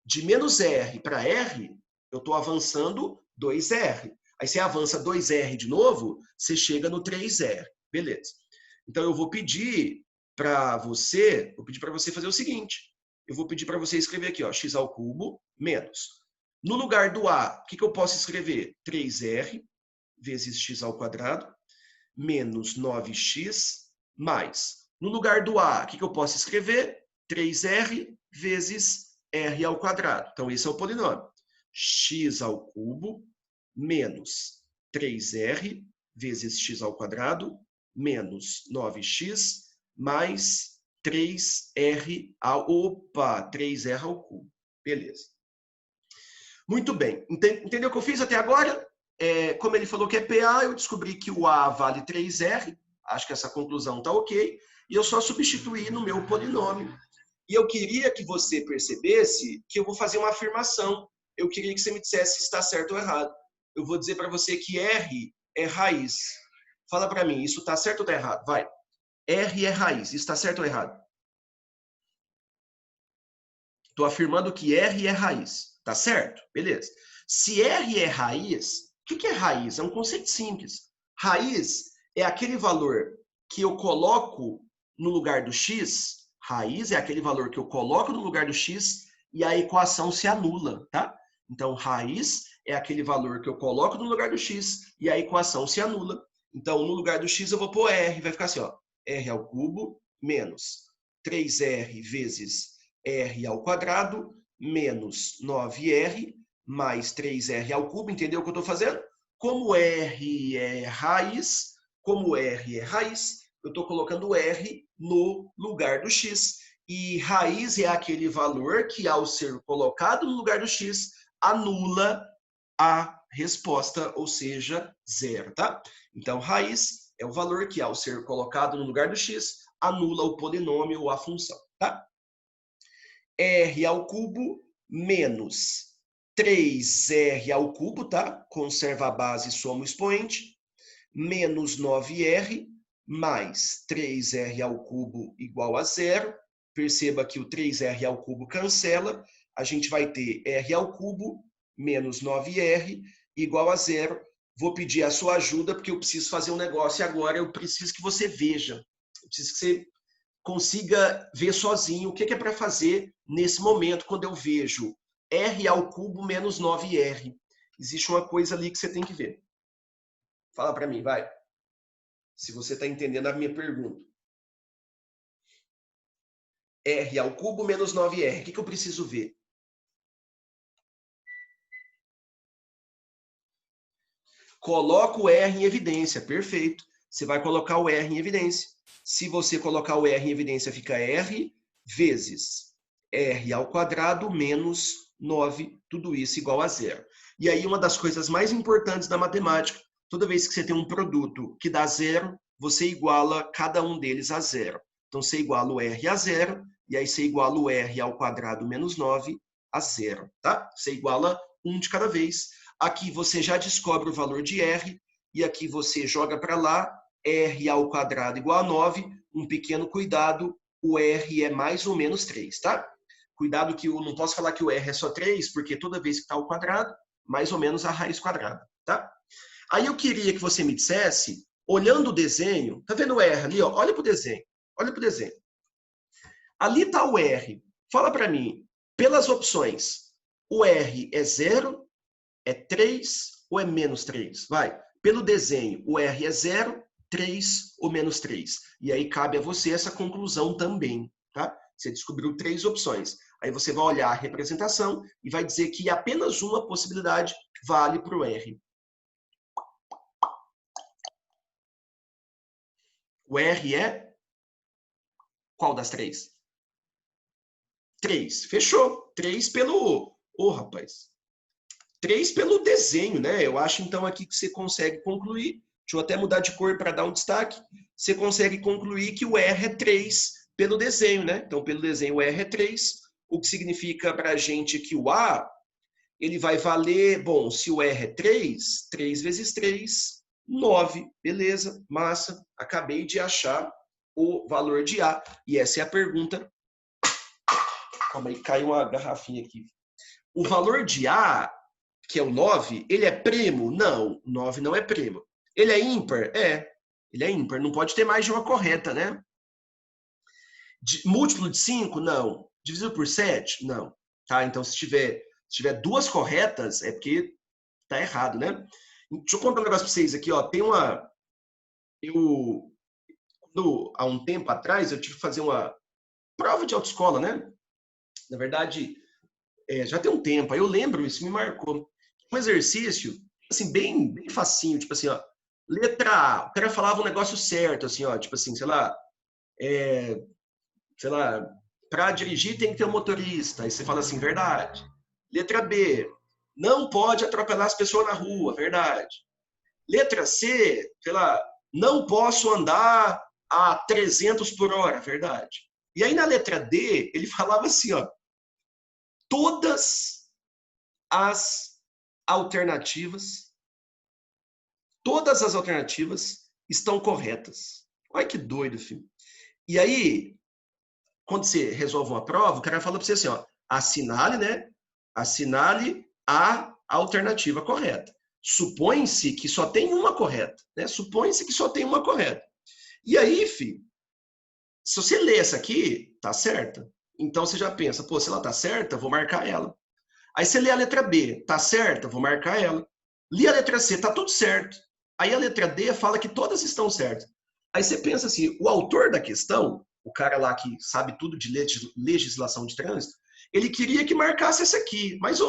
De menos R para R, eu estou avançando 2R. Aí você avança 2R de novo, você chega no 3R. Beleza. Então eu vou pedir para você fazer o seguinte. Eu vou pedir para você escrever aqui, ó, x ao cubo menos. No lugar do A, o que eu posso escrever? 3R vezes x ao quadrado menos 9x mais. No lugar do A, o que eu posso escrever? 3R vezes r ao quadrado. Então, esse é o polinômio. X ao cubo menos 3R vezes x ao quadrado menos 9x mais 3R ao... Opa! 3R ao cubo. Beleza. Muito bem. Entendeu o que eu fiz até agora? Como ele falou que é PA, eu descobri que o A vale 3R. Acho que essa conclusão está ok. E eu só substituí no meu polinômio. E eu queria que você percebesse que eu vou fazer uma afirmação. Eu queria que você me dissesse se está certo ou errado. Eu vou dizer para você que R é raiz. Fala para mim, isso está certo ou está errado? Vai. R é raiz. Isso está certo ou errado? Estou afirmando que R é raiz. Tá certo? Beleza. Se R é raiz, o que é raiz? É um conceito simples. Raiz é aquele valor que eu coloco no lugar do x. Raiz é aquele valor que eu coloco no lugar do x e a equação se anula, tá? Então, raiz é aquele valor que eu coloco no lugar do x e a equação se anula. Então, no lugar do x eu vou pôr r. Vai ficar assim, ó. R ao cubo menos 3r vezes r ao quadrado menos 9r mais 3r ao cubo. Entendeu o que eu estou fazendo? Como R é raiz, eu estou colocando R no lugar do x. E raiz é aquele valor que, ao ser colocado no lugar do x, anula a resposta, ou seja, zero, tá? Então, raiz é o valor que, ao ser colocado no lugar do x, anula o polinômio ou a função, tá? R ao cubo menos 3R ao cubo, tá? Conserva a base e soma o expoente. Menos 9R mais 3R ao cubo igual a zero. Perceba que o 3R ao cubo cancela. A gente vai ter R ao cubo menos 9R igual a zero. Vou pedir a sua ajuda porque eu preciso fazer um negócio agora. Eu preciso que você veja. Eu preciso que você consiga ver sozinho o que é para fazer nesse momento, quando eu vejo r ao cubo menos 9r. Existe uma coisa ali que você tem que ver. Fala para mim, vai. Se você está entendendo a minha pergunta. R ao cubo menos 9r. O que eu preciso ver? Coloca o R em evidência. Perfeito. Você vai colocar o R em evidência. Se você colocar o R em evidência, fica R vezes R ao quadrado menos 9. Tudo isso igual a zero. E aí, uma das coisas mais importantes da matemática, toda vez que você tem um produto que dá zero, você iguala cada um deles a zero. Então, você iguala o R a zero, e aí você iguala o R ao quadrado menos 9 a zero, tá? Você iguala um de cada vez. Aqui você já descobre o valor de R, e aqui você joga para lá, R ao quadrado igual a 9, um pequeno cuidado, o R é mais ou menos 3, tá? Cuidado que eu não posso falar que o R é só 3, porque toda vez que está ao quadrado, mais ou menos a raiz quadrada, tá? Aí eu queria que você me dissesse, olhando o desenho, tá vendo o R ali, ó? Olha para o desenho, olha para o desenho. Ali está o R. Fala para mim, pelas opções, o R é 0, é 3 ou é menos 3? Vai. Pelo desenho, o R é 0, 3 ou menos 3. E aí cabe a você essa conclusão também, tá? Você descobriu 3 opções. Aí você vai olhar a representação e vai dizer que apenas uma possibilidade vale para o R. O R é qual das 3? 3. Fechou. 3 pelo... Ô, rapaz. 3 pelo desenho, né? Eu acho, então, aqui que você consegue concluir. Deixa eu até mudar de cor para dar um destaque. Você consegue concluir que o R é 3 pelo desenho, né? Então, pelo desenho, o R é 3, o que significa para a gente que o A, ele vai valer, bom, se o R é 3, 3 vezes 3, 9. Beleza, massa. Acabei de achar o valor de A. E essa é a pergunta. Calma aí, caiu uma garrafinha aqui. O valor de A, que é o 9, ele é primo? Não, 9 não é primo. Ele é ímpar? É, ele é ímpar. Não pode ter mais de uma correta, né? Múltiplo de 5? Não. Dividido por 7? Não. Tá? Então, se tiver 2 corretas, é porque tá errado, né? Deixa eu contar um negócio para vocês aqui, ó. Tem uma... há um tempo atrás, eu tive que fazer uma prova de autoescola, né? Na verdade, já tem um tempo. Aí eu lembro, isso me marcou. Um exercício, assim, bem facinho, tipo assim, ó. Letra A, o cara falava um negócio certo, assim, ó, tipo assim, sei lá, para dirigir tem que ter um motorista. Aí você fala assim, verdade. Letra B, não pode atropelar as pessoas na rua, verdade. Letra C, sei lá, não posso andar a 300 por hora, verdade. E aí na letra D, ele falava assim, ó, todas as alternativas estão corretas. Olha que doido, filho. E aí, quando você resolve uma prova, o cara fala para você assim, ó, assinale, né? Assinale a alternativa correta. Supõe-se que só tem uma correta, né? Supõe-se que só tem uma correta. E aí, filho, se você lê essa aqui, tá certa. Então você já pensa, pô, se ela tá certa, vou marcar ela. Aí você lê a letra B, tá certa, vou marcar ela. Li a letra C, tá tudo certo. Aí a letra D fala que todas estão certas. Aí você pensa assim, o autor da questão, o cara lá que sabe tudo de legislação de trânsito, ele queria que marcasse essa aqui. Mas,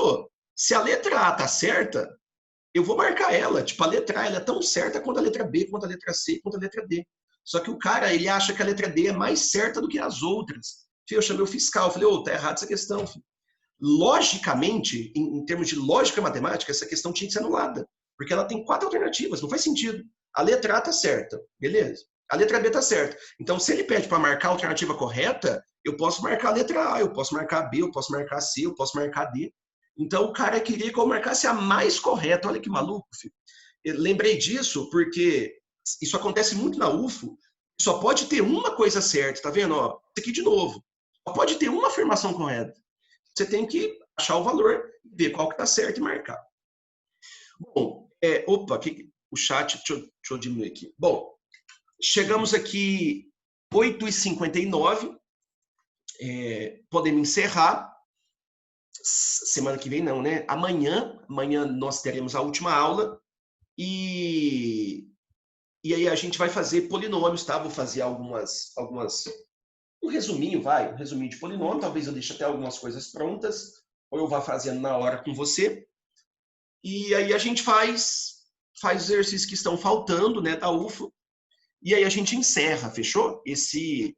se a letra A tá certa, eu vou marcar ela. Tipo, a letra A ela é tão certa quanto a letra B, quanto a letra C, quanto a letra D. Só que o cara, ele acha que a letra D é mais certa do que as outras. Eu chamei o fiscal, falei, tá errado essa questão, filho. Logicamente, em termos de lógica matemática, essa questão tinha que ser anulada. Porque ela tem 4 alternativas, não faz sentido. A letra A está certa, beleza. A letra B está certa. Então, se ele pede para marcar a alternativa correta, eu posso marcar a letra A, eu posso marcar a B, eu posso marcar a C, eu posso marcar a D. Então, o cara queria que eu marcasse a mais correta. Olha que maluco, filho. Eu lembrei disso porque isso acontece muito na UFO. Só pode ter uma coisa certa, tá vendo? Ó, isso aqui de novo. Só pode ter uma afirmação correta. Você tem que achar o valor, ver qual que está certo e marcar. Bom, o chat, deixa eu diminuir aqui. Bom, chegamos aqui 8h59, podemos encerrar. Semana que vem não, né? Amanhã nós teremos a última aula e aí a gente vai fazer polinômios, tá? Vou fazer um resuminho de polinômio, talvez eu deixe até algumas coisas prontas, ou eu vá fazendo na hora com você. E aí a gente faz exercícios que estão faltando, né, da UFO, e aí a gente encerra, fechou? Esse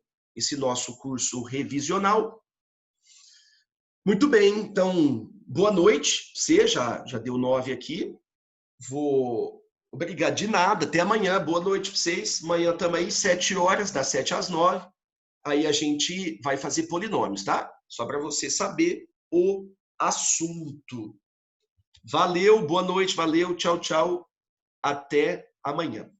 nosso curso revisional. Muito bem, então, boa noite. Você já deu 9 aqui. Obrigado de nada, até amanhã. Boa noite para vocês. Amanhã também, 7 horas, das 7 às 9. Aí a gente vai fazer polinômios, tá? Só para você saber o assunto. Valeu, boa noite, valeu, tchau, tchau. Até amanhã.